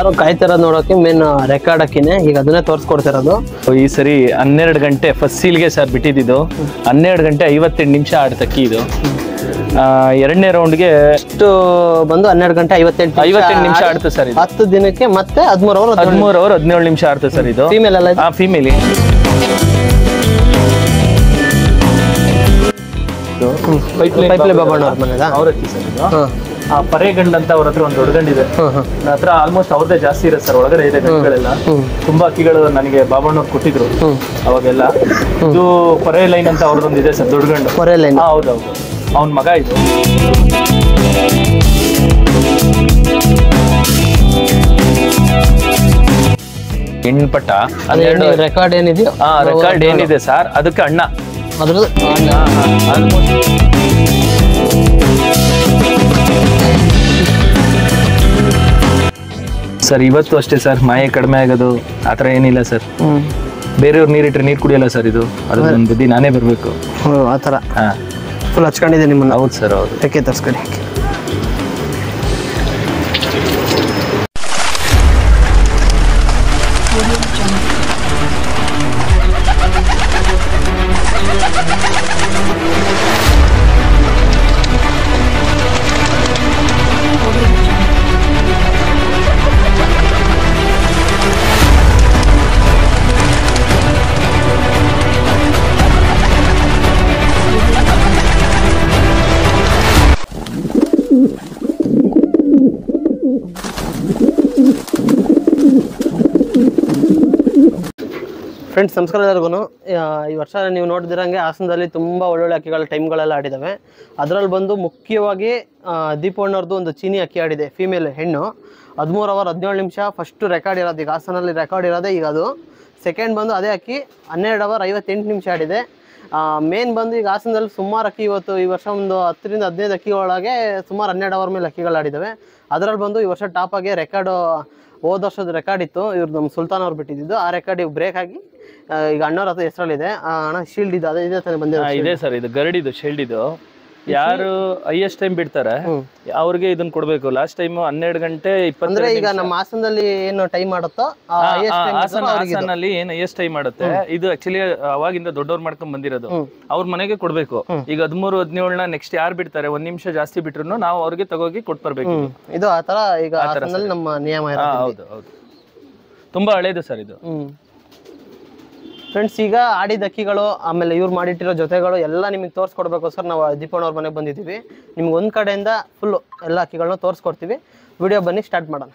ಯಾರು ಕಾಯ್ತಾರ ನೋಡೋಕೆ main record ಹಾಕಿನೇ ಈಗ ಅದನ್ನೇ ತೋರಿಸ್ಕೊಡ್ತಿರೋದು. ಈ ಸರಿ 12 ಗಂಟೆ ಫಸ್ಟ್ ಸೀಲ್ಗೆ ಸರ್ ಬಿಟ್ಟಿದ್ದು. 12 ಗಂಟೆ 58 ನಿಮಿಷ ಆಡ್ತಕ್ಕಿ ಇದು. ಎರಡನೇ ರೌಂಡ್ಗೆ ಬಂದು 12 ಗಂಟೆ 58 ನಿಮಿಷ ಆಡ್ತು ಸರ್. 10 ದಿನಕ್ಕೆ ಮತ್ತೆ 13 ಅವರ್ 17 ನಿಮಿಷ ಆಡ್ತು ಸರ್ ಇದು. ಫೀಮೇಲ್ ಅಲ್ಲ? ಫೀಮೇಲ್. ಪೈಪ್ಲೆ ಬಾಬಣ್ಣ ಅವ್ರ ಮನೆದ ಅವ್ರ ಸರ್ ಇದು. ಪರೇಗಂಡ್ ಅಂತ ಅವ್ರ ಹತ್ರ ಒಂದು ದೊಡ್ಡ ಗಂಡ ಇದೆ. ನನ್ನ ಹತ್ರ ಆಲ್ಮೋಸ್ಟ್ ಅವ್ರದೇ ಜಾಸ್ತಿ ಇದೆ ಸರ್. ಒಳಗಡೆ ಇದೆ ಗಂಡುಗಳೆಲ್ಲ. ತುಂಬಾ ಅಕ್ಕಿಗಳು ನನಗೆ ಬಾಬಣ್ಣವ್ರು ಕೊಟ್ಟಿದ್ರು ಅವಾಗೆಲ್ಲ. ಇದು ಪರೇ ಲೈನ್ ಅಂತ ಅವ್ರದೊಂದು ಇದೆ ಸರ್, ದೊಡ್ಡ ಗಂಡು. ಪರೇ ಲೈನ್? ಹೌದೌದು, ಅವನ ಮಗ ಇದು. ಹೆಣ್ಪಟ್ಟ ರೆಕಾರ್ಡ್ ಏನಿದೆಯೋ ರೆಕಾರ್ಡ್ ಏನಿದೆ ಸರ್ ಅದಕ್ಕೆ ಅಣ್ಣ. ಅದ್ರದ್ದು ಸರ್ ಇವತ್ತು ಅಷ್ಟೇ ಸರ್, ಮಾಯೆ ಕಡಿಮೆ ಆಗೋದು ಆ ಥರ ಏನಿಲ್ಲ ಸರ್. ಬೇರೆಯವ್ರು ನೀರಿಟ್ರೆ ನೀರು ಕುಡಿಯಲ್ಲ ಸರ್ ಇದು. ಅದೊಂದು ಬುದ್ಧಿ ನಾನೇ ಬರಬೇಕು ಆ ಥರ. ಫುಲ್ ಹಚ್ಕೊಂಡಿದೆ ನಿಮ್ಮನ್ನು? ಹೌದು ಸರ್, ಹೌದು. ಯಾಕೆ ತರ್ಸ್ಕೊಡಿ. ಫ್ರೆಂಡ್ಸ್ ನಮಸ್ಕಾರ ಎಲ್ಲರಿಗೂ. ಈ ವರ್ಷ ನೀವು ನೋಡಿದಿರಂಗೆ ಹಾಸನದಲ್ಲಿ ತುಂಬ ಒಳ್ಳೊಳ್ಳೆ ಅಕ್ಕಿಗಳ ಟೈಮ್ಗಳೆಲ್ಲ ಆಡಿದ್ದಾವೆ. ಅದರಲ್ಲಿ ಬಂದು ಮುಖ್ಯವಾಗಿ ದೀಪಣ್ಣವ್ರದ್ದು ಒಂದು ಚೀನಿ ಅಕ್ಕಿ ಆಡಿದೆ, ಫೀಮೇಲ್ ಹೆಣ್ಣು. 13 ಅವರ್ 17 ನಿಮಿಷ ಫಸ್ಟು ರೆಕಾರ್ಡ್ ಇರೋದು. ಈಗ ಹಾಸನಲ್ಲಿ ರೆಕಾರ್ಡ್ ಇರೋದೇ ಈಗ ಅದು. ಸೆಕೆಂಡ್ ಬಂದು ಅದೇ ಅಕ್ಕಿ 12 ಅವರ್ 58 ನಿಮಿಷ ಆಡಿದೆ. ಮೇನ್ ಬಂದು ಈಗ ಹಾಸನದಲ್ಲಿ ಸುಮಾರು ಅಕ್ಕಿ ಇವತ್ತು ಈ ವರ್ಷ ಒಂದು 10 ರಿಂದ 15 ಅಕ್ಕಿ ಒಳಗೆ ಸುಮಾರು 12 ಅವರ್ ಮೇಲೆ ಅಕ್ಕಿಗಳು ಆಡಿದ್ದಾವೆ. ಅದರಲ್ಲಿ ಬಂದು ಈ ವರ್ಷ ಟಾಪಾಗಿ ರೆಕಾರ್ಡು ಹೋದ ವರ್ಷದ ರೆಕಾರ್ಡ್ ಇತ್ತು, ಇವ್ರು ನಮ್ಮ ಸುಲ್ತಾನ್ ಅವ್ರು ಬಿಟ್ಟಿದ್ದು. ಆ ರೆಕಾರ್ಡ್ ಇವು ಬ್ರೇಕ್ ಆಗಿ ಈಗ ಅಣ್ಣವ್ರ ಹತ್ರ ಹೆಸರಲ್ಲಿದೆ. ಅಣ್ಣ ಶೀಲ್ಡ್ ಇದು ಅದೇ ಇದೆ ತಾನೇ ಬಂದಿದೆ? ಇದೆ ಸರ್, ಇದು ಗರಡಿದು ಶೀಲ್ಡ್. ಇದು ಯಾರು ಹೈಯೆಸ್ಟ್ ಟೈಮ್ ಬಿಡ್ತಾರೆ ಅವ್ರಿಗೆ ಇದನ್ನ ಕೊಡ್ಬೇಕು. ಲಾಸ್ಟ್ ಟೈಮ್ 12 ಗಂಟೆ 20. ಅಂದ್ರೆ ಈಗ ನಮ್ಮ ಹಾಸನದಲ್ಲಿ ಏನು ಟೈಮ್ ಮಾಡುತ್ತೋ ಹಾಸನಲ್ಲಿ ಏನು ಹೈಯೆಸ್ಟ್ ಟೈಮ್ ಮಾಡುತ್ತೆ ಇದು. ಆಕ್ಚುಲಿ ಅವಾಗಿಂದ ದೊಡ್ಡವ್ರು ಮಾಡ್ಕೊಂಡ್ ಬಂದಿರೋದು, ಅವ್ರ ಮನೆಗೆ ಕೊಡ್ಬೇಕು. ಈಗ 13, 17 ನೆಕ್ಸ್ಟ್ ಯಾರು ಬಿಡ್ತಾರೆ 1 ನಿಮಿಷ ಜಾಸ್ತಿ ಬಿಟ್ರು ನಾವು ಅವ್ರಿಗೆ ತಗೋಗಿ ಕೊಟ್ಬರ್ಬೇಕು. ಇದು ಆತರ ಈಗ ಹಾಸನದಲ್ಲಿ ನಮ್ಮ ನಿಯಮ. ಹೌದು ಹೌದು, ತುಂಬಾ ಹಳೇದು ಸರ್ ಇದು. ಫ್ರೆಂಡ್ಸ್ ಈಗ ಆಡಿದ ಅಕ್ಕಿಗಳು ಆಮೇಲೆ ಇವ್ರು ಮಾಡಿಟ್ಟಿರೋ ಜೊತೆಗಳು ಎಲ್ಲ ನಿಮಗೆ ತೋರಿಸ್ಕೊಡ್ಬೇಕು ಸರ್. ನಾವು ದೀಪಣ್ಣವ್ರ ಮನೆಗೆ ಬಂದಿದ್ದೀವಿ. ನಿಮ್ಗೆ ಒಂದು ಕಡೆಯಿಂದ ಫುಲ್ಲು ಎಲ್ಲ ಅಕ್ಕಿಗಳನ್ನ ತೋರಿಸ್ಕೊಡ್ತೀವಿ. ವಿಡಿಯೋ ಬನ್ನಿ ಸ್ಟಾರ್ಟ್ ಮಾಡೋಣ.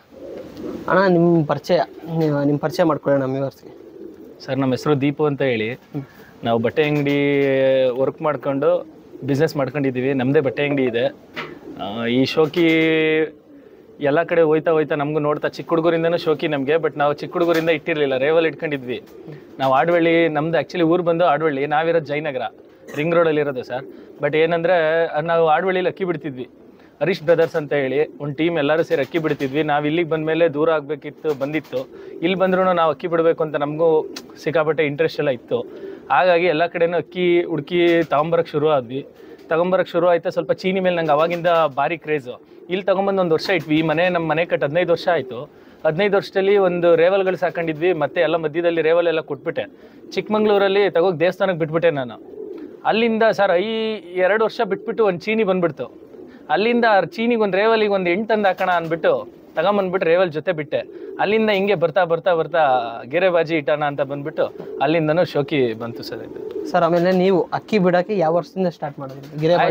ಅಣ್ಣ ನಿಮ್ಮ ಪರಿಚಯ ಮಾಡ್ಕೊಳ್ಳೋಣ ನಮ್ಮ ವ್ಯೂವರ್ಸ್ಗೆ. ಸರ್ ನಮ್ಮ ಹೆಸರು ದೀಪು ಅಂತ ಹೇಳಿ. ನಾವು ಬಟ್ಟೆ ಅಂಗಡಿ ವರ್ಕ್ ಮಾಡ್ಕೊಂಡು ಬಿಸ್ನೆಸ್ ಮಾಡ್ಕೊಂಡಿದ್ದೀವಿ. ನಮ್ಮದೇ ಬಟ್ಟೆ ಅಂಗಡಿ ಇದೆ. ಈ ಶೋಕಿ ಎಲ್ಲ ಕಡೆ ಹೋಯ್ತಾ ನಮಗೂ ನೋಡ್ತಾ ಚಿಕ್ಕ ಹುಡುಗರಿಂದನೂ ಶೋಕಿ ನಮಗೆ. ಬಟ್ ನಾವು ಚಿಕ್ಕ ಹುಡುಗರಿಂದ ಇಟ್ಟಿರಲಿಲ್ಲ, ರೇವಲ್ ಇಟ್ಕೊಂಡಿದ್ವಿ ನಾವು. ಆಡ್ವಳ್ಳಿ ನಮ್ದು ಆ್ಯಕ್ಚುಲಿ ಊರು ಬಂದು ಆಡ್ವಳ್ಳಿ, ನಾವಿರೋದು ಜಯನಗರ ರಿಂಗ್ ರೋಡಲ್ಲಿ ಇರೋದು ಸರ್. ಬಟ್ ಏನಂದರೆ ನಾವು ಆಡ್ವಳ್ಳಿಲಿ ಅಕ್ಕಿ ಬಿಡ್ತಿದ್ವಿ. ಹರೀಶ್ ಬ್ರದರ್ಸ್ ಅಂತ ಹೇಳಿ ಒಂದು ಟೀಮ್ ಎಲ್ಲರೂ ಸೇರಿ ಅಕ್ಕಿ ಬಿಡ್ತಿದ್ವಿ. ನಾವು ಇಲ್ಲಿಗೆ ಬಂದಮೇಲೆ ದೂರ ಬಂದಿತ್ತು. ಇಲ್ಲಿ ಬಂದ್ರೂ ನಾವು ಅಕ್ಕಿ ಬಿಡಬೇಕು ಅಂತ ನಮಗೂ ಸಿಕ್ಕಾಪಟ್ಟೆ ಇಂಟ್ರೆಸ್ಟ್ ಎಲ್ಲ ಇತ್ತು. ಹಾಗಾಗಿ ಎಲ್ಲ ಕಡೆನೂ ಅಕ್ಕಿ ಹುಡುಕಿ ತಗೊಂಬರಕ್ಕೆ ಶುರು ಆಯಿತು. ಸ್ವಲ್ಪ ಚೀನಿ ಮೇಲೆ ನಂಗೆ ಅವಾಗಿಂದ ಭಾರಿ ಕ್ರೇಜು. ಇಲ್ಲಿ ತೊಗೊಂಬಂದು 1 ವರ್ಷ ಇಟ್ವಿ. ನಮ್ಮ ಮನೆ ಕಟ್ಟು 15 ವರ್ಷ ಆಯಿತು. 15 ವರ್ಷದಲ್ಲಿ ಒಂದು ರೇವಲ್ಗಳು ಸಾಕೊಂಡಿದ್ವಿ. ಮತ್ತೆ ಎಲ್ಲ ಮಧ್ಯದಲ್ಲಿ ರೇವಲ್ ಎಲ್ಲ ಕೊಟ್ಬಿಟ್ಟೆ. ಚಿಕ್ಕಮಂಗ್ಳೂರಲ್ಲಿ ತಗೋಗಿ ದೇವಸ್ಥಾನಕ್ಕೆ ಬಿಟ್ಬಿಟ್ಟೆ ನಾನು. ಅಲ್ಲಿಂದ ಸರ್ 2 ವರ್ಷ ಬಿಟ್ಬಿಟ್ಟು ಒಂದು ಚೀನಿ ಬಂದ್ಬಿಡ್ತು. ಅಲ್ಲಿಂದ ಚೀನಿಗೆ ಒಂದು ರೇವಲಿಗೆ ಒಂದು 8 ತಂದು ಹಾಕೋಣ ಅಂದ್ಬಿಟ್ಟು ತಗೊಂಬಂದ್ಬಿಟ್ಟು ರೇವಲ್ ಜೊತೆ ಬಿಟ್ಟೆ. ಅಲ್ಲಿಂದ ಹಿಂಗೆ ಬರ್ತಾ ಗೆರೆಬಾಜಿ ಇಟ್ಟಣ ಅಂತ ಬಂದ್ಬಿಟ್ಟು ಅಲ್ಲಿಂದನೂ ಶೋಕಿ ಬಂತು ಸರ್ ಇದು. ಸರ್ ಆಮೇಲೆ ನೀವು ಅಕ್ಕಿ ಬಿಡಕ್ಕೆ ಯಾವ ವರ್ಷದಿಂದ ಸ್ಟಾರ್ಟ್ ಮಾಡಿದ್ರಿ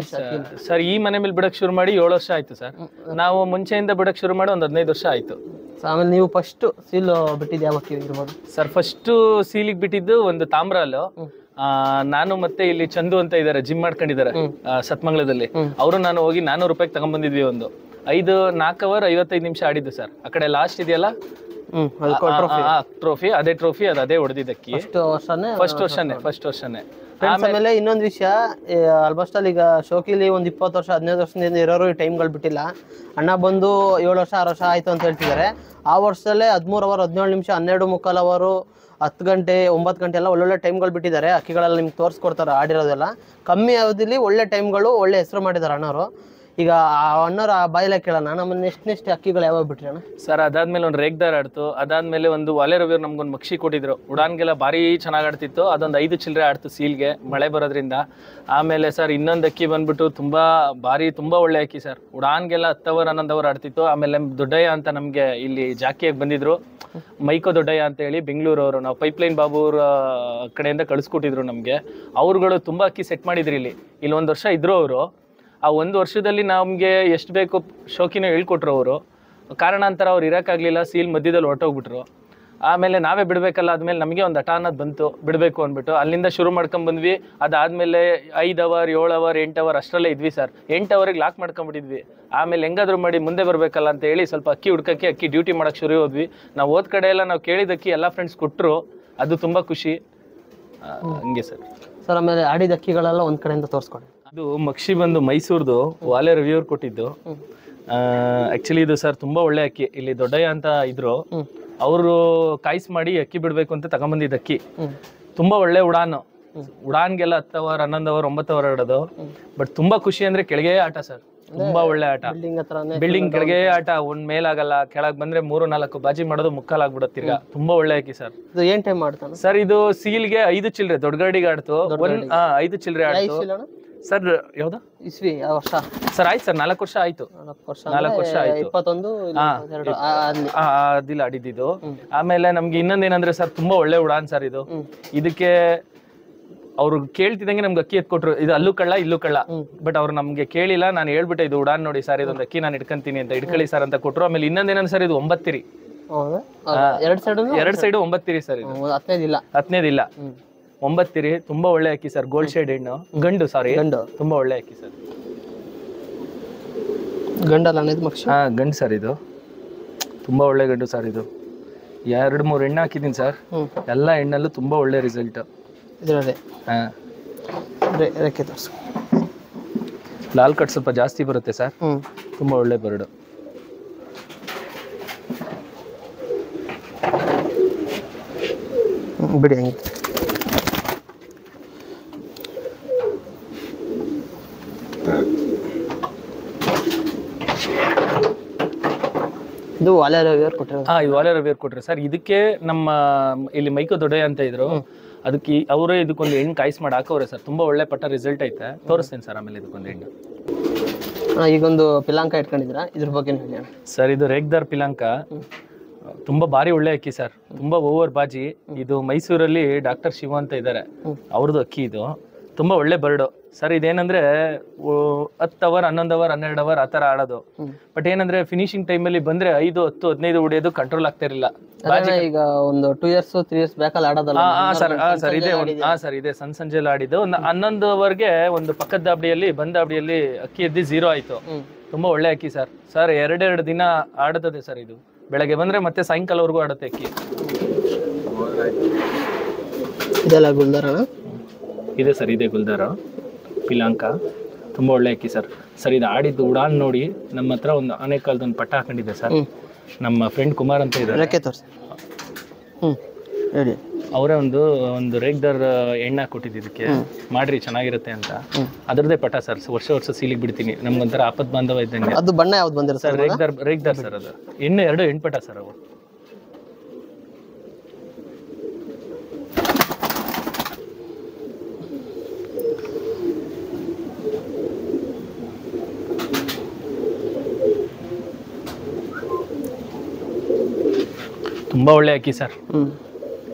ಸರ್? ಈ ಮನೆ ಮೇಲೆ ಬಿಡಕ್ಕೆ ಶುರು ಮಾಡಿ 7 ವರ್ಷ ಆಯ್ತು ಸರ್. ನಾವು ಮುಂಚೆಯಿಂದ ಬಿಡಕ್ಕೆ ಶುರು ಮಾಡಿ ಒಂದು 15 ವರ್ಷ ಆಯ್ತು. ಆಮೇಲೆ ನೀವು ಫಸ್ಟ್ ಸೀಲ್ ಬಿಟ್ಟಿದ್ದು ಯಾವ ಅಕ್ಕಿ ಇರ್ಬೋದು ಸರ್? ಫಸ್ಟು ಸೀಲಿಗೆ ಬಿಟ್ಟಿದ್ದು ಒಂದು ತಾಮ್ರಾಲು. ನಾನು ಮತ್ತೆ ಇಲ್ಲಿ ಚಂದು ಅಂತ ಇದ್ದಾರೆ, ಜಿಮ್ ಮಾಡ್ಕೊಂಡಿದ್ದಾರೆ ಸತ್ಮಂಗ್ಲದಲ್ಲಿ. ಅವರು ನಾನು ಹೋಗಿ 400 ರೂಪಾಯಿಗೆ ತಗೊಂಡ್ಬಂದಿದ್ವಿ. ಒಂದು 4 ಅವರ್ 55 ನಿಮಿಷ ಆಡಿದ್ದು ಸರ್. ಆ ಕಡೆ ಲಾಸ್ಟ್ ಇದೆಯಲ್ಲ ಟ್ರೋಫಿ, ಅದೇ ಹೊಡೆದಿದ್ದಕ್ಕಿ ಫಸ್ಟ್ ವರ್ಷನೇ. ಆಮೇಲೆ ಇನ್ನೊಂದು ವಿಷಯ, ಆಲ್ಮೋಸ್ಟ್ ಅಲ್ಲಿ ಈಗ ಶೋಕಿಲಿ ಒಂದು 20 ವರ್ಷ 15 ವರ್ಷದಿಂದ ಇರೋರು ಈ ಟೈಮ್ಗಳು ಬಿಟ್ಟಿಲ್ಲ. ಅಣ್ಣ ಬಂದು 7 ವರ್ಷ 6 ವರ್ಷ ಆಯ್ತು ಅಂತ ಹೇಳ್ತಿದ್ದಾರೆ. ಆ ವರ್ಷದಲ್ಲೇ 13 ಅವರ್ 17 ನಿಮಿಷ 12:45 ಅವರು 10 ಗಂಟೆ 9 ಗಂಟೆ ಎಲ್ಲ ಒಳ್ಳೊಳ್ಳೆ ಟೈಮ್ಗಳು ಬಿಟ್ಟಿದ್ದಾರೆ. ಅಕ್ಕಿಗಳೆಲ್ಲ ನಿಮ್ಗೆ ತೋರಿಸ್ಕೊಡ್ತಾರೆ ಆಡಿರೋದೆಲ್ಲ. ಕಮ್ಮಿ ಅವಧಿಲಿ ಒಳ್ಳೆ ಟೈಮ್ಗಳು, ಒಳ್ಳೆ ಹೆಸರು ಮಾಡಿದ್ದಾರೆ ಅಣ್ಣವರು. ಈಗ ಆ ಅಣ್ಣವ್ರ ಬಾಯಿಲೆ ಕೇಳೋಣ, ನಮ್ಮ ನೆಕ್ಸ್ಟ್ ಅಕ್ಕಿಗಳು ಯಾವಾಗ ಬಿಟ್ರಿ ಅಣ್ಣ? ಸರ್ ಅದಾದ್ಮೇಲೆ ಒಂದು ರೇಗ್ದಾರ್ ಆಡ್ತು, ಅದಾದ್ಮೇಲೆ ಒಂದು ವಾಲೆ ರವಿಯವ್ರು ನಮ್ಗೊಂದು ಮಕ್ಷಿ ಕೊಟ್ಟಿದ್ರು. ಉಡಾನ್ಗೆಲ್ಲ ಭಾರಿ ಚೆನ್ನಾಗಿ ಆಡ್ತಿತ್ತು, ಅದೊಂದು 5 ಚಿಲ್ಲರೆ ಆಡ್ತು ಸೀಲ್ಗೆ ಮಳೆ ಬರೋದ್ರಿಂದ. ಆಮೇಲೆ ಸರ್ ಇನ್ನೊಂದು ಅಕ್ಕಿ ಬಂದ್ಬಿಟ್ಟು ತುಂಬಾ ಒಳ್ಳೆ ಅಕ್ಕಿ ಸರ್. ಉಡಾನ್ಗೆಲ್ಲ 10 ಅವರ್ 11 ಅವರ್ ಆಡ್ತಿತ್ತು. ಆಮೇಲೆ ದೊಡ್ಡಯ್ಯ ಅಂತ ನಮ್ಗೆ ಇಲ್ಲಿ ಜಾಕಿಯಾಗಿ ಬಂದಿದ್ರು, ಮೈಕೋ ದೊಡ್ಡಯ್ಯ ಅಂತ ಹೇಳಿ ಬೆಂಗಳೂರವರು, ನಾವು ಪೈಪ್ಲೈನ್ ಬಾಬು ಅವ್ರ ಕಡೆಯಿಂದ ಕಳಿಸ್ಕೊಟ್ಟಿದ್ರು ನಮ್ಗೆ. ಅವ್ರುಗಳು ತುಂಬಾ ಅಕ್ಕಿ ಸೆಟ್ ಮಾಡಿದ್ರು. ಇಲ್ಲಿ 1 ವರ್ಷ ಇದ್ರು ಅವರು. ಆ 1 ವರ್ಷದಲ್ಲಿ ನಮಗೆ ಎಷ್ಟು ಬೇಕು ಶೋಕಿನೂ ಹೇಳ್ಕೊಟ್ರು ಅವರು. ಕಾರಣಾಂತರ ಅವ್ರು ಇರೋಕ್ಕಾಗಲಿಲ್ಲ, ಸೀಲ್ ಮಧ್ಯದಲ್ಲಿ ಹೊರಟೋಗ್ಬಿಟ್ರು. ಆಮೇಲೆ ನಾವೇ ಬಿಡಬೇಕಲ್ಲ, ಆದಮೇಲೆ ನಮಗೆ ಒಂದು ಹಠ ಅನ್ನೋದು ಬಂತು, ಬಿಡಬೇಕು ಅಂದ್ಬಿಟ್ಟು ಅಲ್ಲಿಂದ ಶುರು ಮಾಡ್ಕೊಂಡ್ಬಂದ್ವಿ. ಅದಾದಮೇಲೆ 5 ಅವರ್ 7 ಅವರ್ 8 ಅವರ್ ಅಷ್ಟರಲ್ಲೇ ಇದ್ವಿ ಸರ್. 8 ಅವರಿಗೆ ಲಾಕ್ ಮಾಡ್ಕೊಂಡ್ಬಿಟ್ಟಿದ್ವಿ. ಆಮೇಲೆ ಹೆಂಗಾದ್ರೂ ಮಾಡಿ ಮುಂದೆ ಬರಬೇಕಲ್ಲ ಅಂತ ಹೇಳಿ ಸ್ವಲ್ಪ ಅಕ್ಕಿ ಹುಡ್ಕಕ್ಕೆ ಅಕ್ಕಿ ಡ್ಯೂಟಿ ಮಾಡೋಕ್ಕೆ ಶುರು ಹೋದ್ವಿ. ನಾವು ಹೋದ ಕಡೆ ಎಲ್ಲ ನಾವು ಕೇಳಿದ ಅಕ್ಕಿ ಎಲ್ಲ ಫ್ರೆಂಡ್ಸ್ ಕೊಟ್ಟರು, ಅದು ತುಂಬ ಖುಷಿ. ಹಂಗೆ ಸರ್. ಆಮೇಲೆ ಆಡಿದ ಅಕ್ಕಿಗಳೆಲ್ಲ ಒಂದು ಕಡೆಯಿಂದ ತೋರಿಸ್ಕೊಡಿ. ಇದು ಮಕ್ಷಿ ಬಂದು ಮೈಸೂರ್ದು ವಾಲೆ ರವಿಯವ್ರು ಕೊಟ್ಟಿದ್ದು. ಆಕ್ಚುಲಿ ಇದು ಸರ್ ತುಂಬಾ ಒಳ್ಳೆ ಅಕ್ಕಿ. ಇಲ್ಲಿ ದೊಡ್ಡಯ್ಯ ಅಂತ ಇದ್ರು, ಅವರು ಕಾಯಿಸ್ ಮಾಡಿ ಅಕ್ಕಿ ಬಿಡ್ಬೇಕು ಅಂತ ತಗೊಂಬಂದಿದ್ದ ಅಕ್ಕಿ. ತುಂಬಾ ಒಳ್ಳೆ ಉಡಾನ್ಗೆಲ್ಲ 10 ಅವರ್ 11 ಅವರ್ 9 ಅವರ್ ಆಡೋದು. ಬಟ್ ತುಂಬಾ ಖುಷಿ ಅಂದ್ರೆ ಕೆಳಗೆ ಆಟ ಸರ್, ತುಂಬಾ ಒಳ್ಳೆ ಆಟ. ಬಿಲ್ಡಿಂಗ್ ಕೆಳಗೆ ಆಟ, ಒಂದ್ ಮೇಲಾಗಲ್ಲ, ಕೆಳಗ್ ಬಂದ್ರೆ 3-4 ಬಾಜಿ ಮಾಡೋದು ಮುಕ್ಕಾಲಾಗ್ಬಿಡತ್ತೆ ತಿರ್ಗಾ. ತುಂಬಾ ಒಳ್ಳೆ ಅಕ್ಕಿ ಸರ್. ಏನ್ ಟೈಮ್ ಮಾಡ್ತಾನೆ ಸರ್? ಇದು ಸೀಲ್ಗೆ 5 ಚಿಲ್ಲರೆ ದೊಡ್ಡ ಗಾಡಿಗೆ ಆಡ್ತು. 5 ಚಿಲ್ಲರೆ ಆಡ್ತು ಸರ್. ಯಾವ್ದು ಇಸ್ವಿ ಯಾವ ವರ್ಷ ಸರ್? ಆಯ್ತು ಸರ್, 4 ವರ್ಷ ಆಯ್ತು. 4 ವರ್ಷ ಆಯ್ತು. 21 ಅದಿಲ್ಲ ಆಡಿದ್ದು. ಆಮೇಲೆ ನಮ್ಗೆ ಇನ್ನೊಂದೇನಂದ್ರೆ ಸರ್, ತುಂಬಾ ಒಳ್ಳೆ ಉಡಾನ್ ಸರ್ ಇದು. ಇದಕ್ಕೆ ಅವ್ರು ಕೇಳ್ತಿದಂಗೆ ನಮ್ಗೆ ಅಕ್ಕಿ ಎತ್ಕೊಟ್ರು, ಇದು ಅಲ್ಲೂ ಕಳ್ಳ ಇಲ್ಲೂ ಕಳ್ಳ. ಬಟ್ ಅವ್ರು ನಮ್ಗೆ ಕೇಳಿಲ್ಲ, ನಾನು ಹೇಳ್ಬಿಟ್ಟೆ ಇದು ಉಡಾನ್ ನೋಡಿ ಸರ್, ಇದೊಂದು ಅಕ್ಕಿ ನಾನು ಇಟ್ಕೊಂತೀನಿ ಅಂತ, ಇಟ್ಕೊಳ್ಳಿ ಸರ್ ಅಂತ ಕೊಟ್ರು. ಆಮೇಲೆ ಇನ್ನೊಂದೇನಂದ್ರೆ ಸರ್, ಇದು 9 ತಿರಿ, 2 ಸೈಡು 9 ತಿರಿ ಸರ್. ಇದು 15 ಇಲ್ಲ 9 ತಿರಿ. ತುಂಬಾ ಒಳ್ಳೆ ಅಕ್ಕಿ ಸರ್. ಗೋಲ್ಡ್ ಶೇಡ್ ಹೆಣ್ಣು, ಗಂಡು ತುಂಬಾ ಒಳ್ಳೆ ಅಕ್ಕಿ ಸರ್. ಗಂಡು ಸರ್ ಇದು, ತುಂಬಾ ಒಳ್ಳೆ ಗಂಡು ಸರ್. ಇದು 2-3 ಹೆಣ್ಣು ಹಾಕಿದೀನಿ ಸರ್. ಎಲ್ಲ ಹೆಣ್ಣಲ್ಲೂ ತುಂಬಾ ಒಳ್ಳೆ ರಿಸಲ್ಟ್. ಲಾಲ್ ಕಟ್ ಸ್ವಲ್ಪ ಜಾಸ್ತಿ ಬರುತ್ತೆ ಸರ್, ತುಂಬಾ ಒಳ್ಳೆ ಬರ್ಡು. ಬಿಡಿ ಹಂಗೆ. ಇದು ವಾಲೆ ರವಿಯವ್ರು ಕೊಟ್ಟರು. ಇದು ವಾಲೆ ರವಿಯವ್ರು ಕೊಟ್ರು ಸರ್. ಇದಕ್ಕೆ ನಮ್ಮ ಇಲ್ಲಿ ಮೈಕೋ ದೊಡ್ಡಯ್ಯ ಅಂತ ಇದ್ರು, ಅದಕ್ಕೆ ಅವರೇ ಇದಕ್ಕೊಂದು ಹೆಣ್ಣು ಕಾಯಿಸ್ ಮಾಡಿ ಹಾಕವ್ರೆ ಸರ್. ತುಂಬಾ ಒಳ್ಳೆ ಪಟ್ಟ ರಿಸಲ್ಟ್ ಐತೆ, ತೋರಿಸ್ತೇನೆ ಸರ್ ಆಮೇಲೆ ಇದಕ್ಕೊಂದು ಹೆಣ್ಣು. ಈಗೊಂದು ಪಿಲಾಂಕ ಇಟ್ಕೊಂಡಿದ್ದೀರಾ, ಇದ್ರ ಬಗ್ಗೆ ಹೇಳಿ ಸರ್. ಇದು ರೇಗ್ದಾರ್ ಪಿಲಾಂಕ, ತುಂಬಾ ಭಾರಿ ಒಳ್ಳೆ ಅಕ್ಕಿ ಸರ್. ತುಂಬಾ ಓವರ್ ಬಾಜಿ. ಇದು ಮೈಸೂರಲ್ಲಿ ಡಾಕ್ಟರ್ ಶಿವ ಅಂತ ಇದ್ದಾರೆ, ಅವ್ರದ್ದು ಅಕ್ಕಿ. ಇದು ತುಂಬಾ ಒಳ್ಳೆ ಬರ್ಡು ಸರ್. ಇದೇನಂದ್ರೆ 10 ಅವರ್ 11 ಅವರ್ 12 ಅವರ್ ಆ ತರ ಆಡೋದು. ಬಟ್ ಏನಂದ್ರೆ ಫಿನಿಶಿಂಗ್ ಟೈಮಲ್ಲಿ ಬಂದ್ರೆ 5, 10, 15 ಹೊಡೆಯೋದು ಕಂಟ್ರೋಲ್ ಆಗ್ತಾ ಇರಲಿಲ್ಲ. ಈಗ ಒಂದು 2 years 3 years ಬ್ಯಾಕಲ್ಲಿ ಆಡೋದಲ್ಲ ಸರ್. ಇದೆ ಸಂಜೆಲ್ಲ ಆಡಿದ್ದು. ಒಂದು 11 ಅವರ್ಗೆ ಒಂದು ಪಕ್ಕದ ದಾಬಡಿಯಲ್ಲಿ ಅಕ್ಕಿ ಎದ್ದಿ 0 ಆಯ್ತು. ತುಂಬಾ ಒಳ್ಳೆ ಅಕ್ಕಿ ಸರ್. 2 ದಿನ ಆಡುತ್ತದೆ ಸರ್. ಇದು ಬೆಳಗ್ಗೆ ಬಂದ್ರೆ ಮತ್ತೆ ಸಾಯಂಕಾಲವರೆಗೂ ಆಡುತ್ತೆ ಅಕ್ಕಿ. ಇದೆಲ್ಲ ಗುಲ್ದಾರ ಇದೆ ಸರ್, ಇದೆ ಗುಲ್ದಾರ ಪಿಲಾಂಕ. ತುಂಬಾ ಒಳ್ಳೆ ಅಕ್ಕಿ ಸರ್. ಇದು ಆಡಿದ್ದು ಉಡಾನ್ ನೋಡಿ ನಮ್ಮ ಹತ್ರ ಒಂದು ಆನೆಕಾಲದ ಒಂದು ಪಟ್ಟ ಹಾಕೊಂಡಿದೆ ಸರ್. ನಮ್ಮ ಫ್ರೆಂಡ್ ಕುಮಾರ್ ಅಂತ ಇದ್ದಾರೆ, ಅವರೇ ಒಂದು ರೇಗ್ದಾರ್ ಎಣ್ಣೆ ಕೊಟ್ಟಿದ್ದು ಇದಕ್ಕೆ, ಮಾಡ್ರಿ ಚೆನ್ನಾಗಿರುತ್ತೆ ಅಂತ. ಅದ್ರದ್ದೇ ಪಟ ಸರ್. ವರ್ಷ ಸೀಲಿಗೆ ಬಿಡ್ತೀನಿ, ನಮ್ಗೊಂಥರ ಆಪತ್ ಬಾಂಧವ ಇದ್ದಂಗೆ. ಅದು ಬಣ್ಣ ಯಾವ್ದು ಬಂದಿರ ಸರ್? ರೇಗ್ದಾರ್ ಸರ್. ಅದು ಎಣ್ಣೆ 2 ಹೆಣ್ಪಟ ಸರ್ ಅವು. ತುಂಬಾ ಒಳ್ಳೆ ಅಕ್ಕಿ ಸರ್.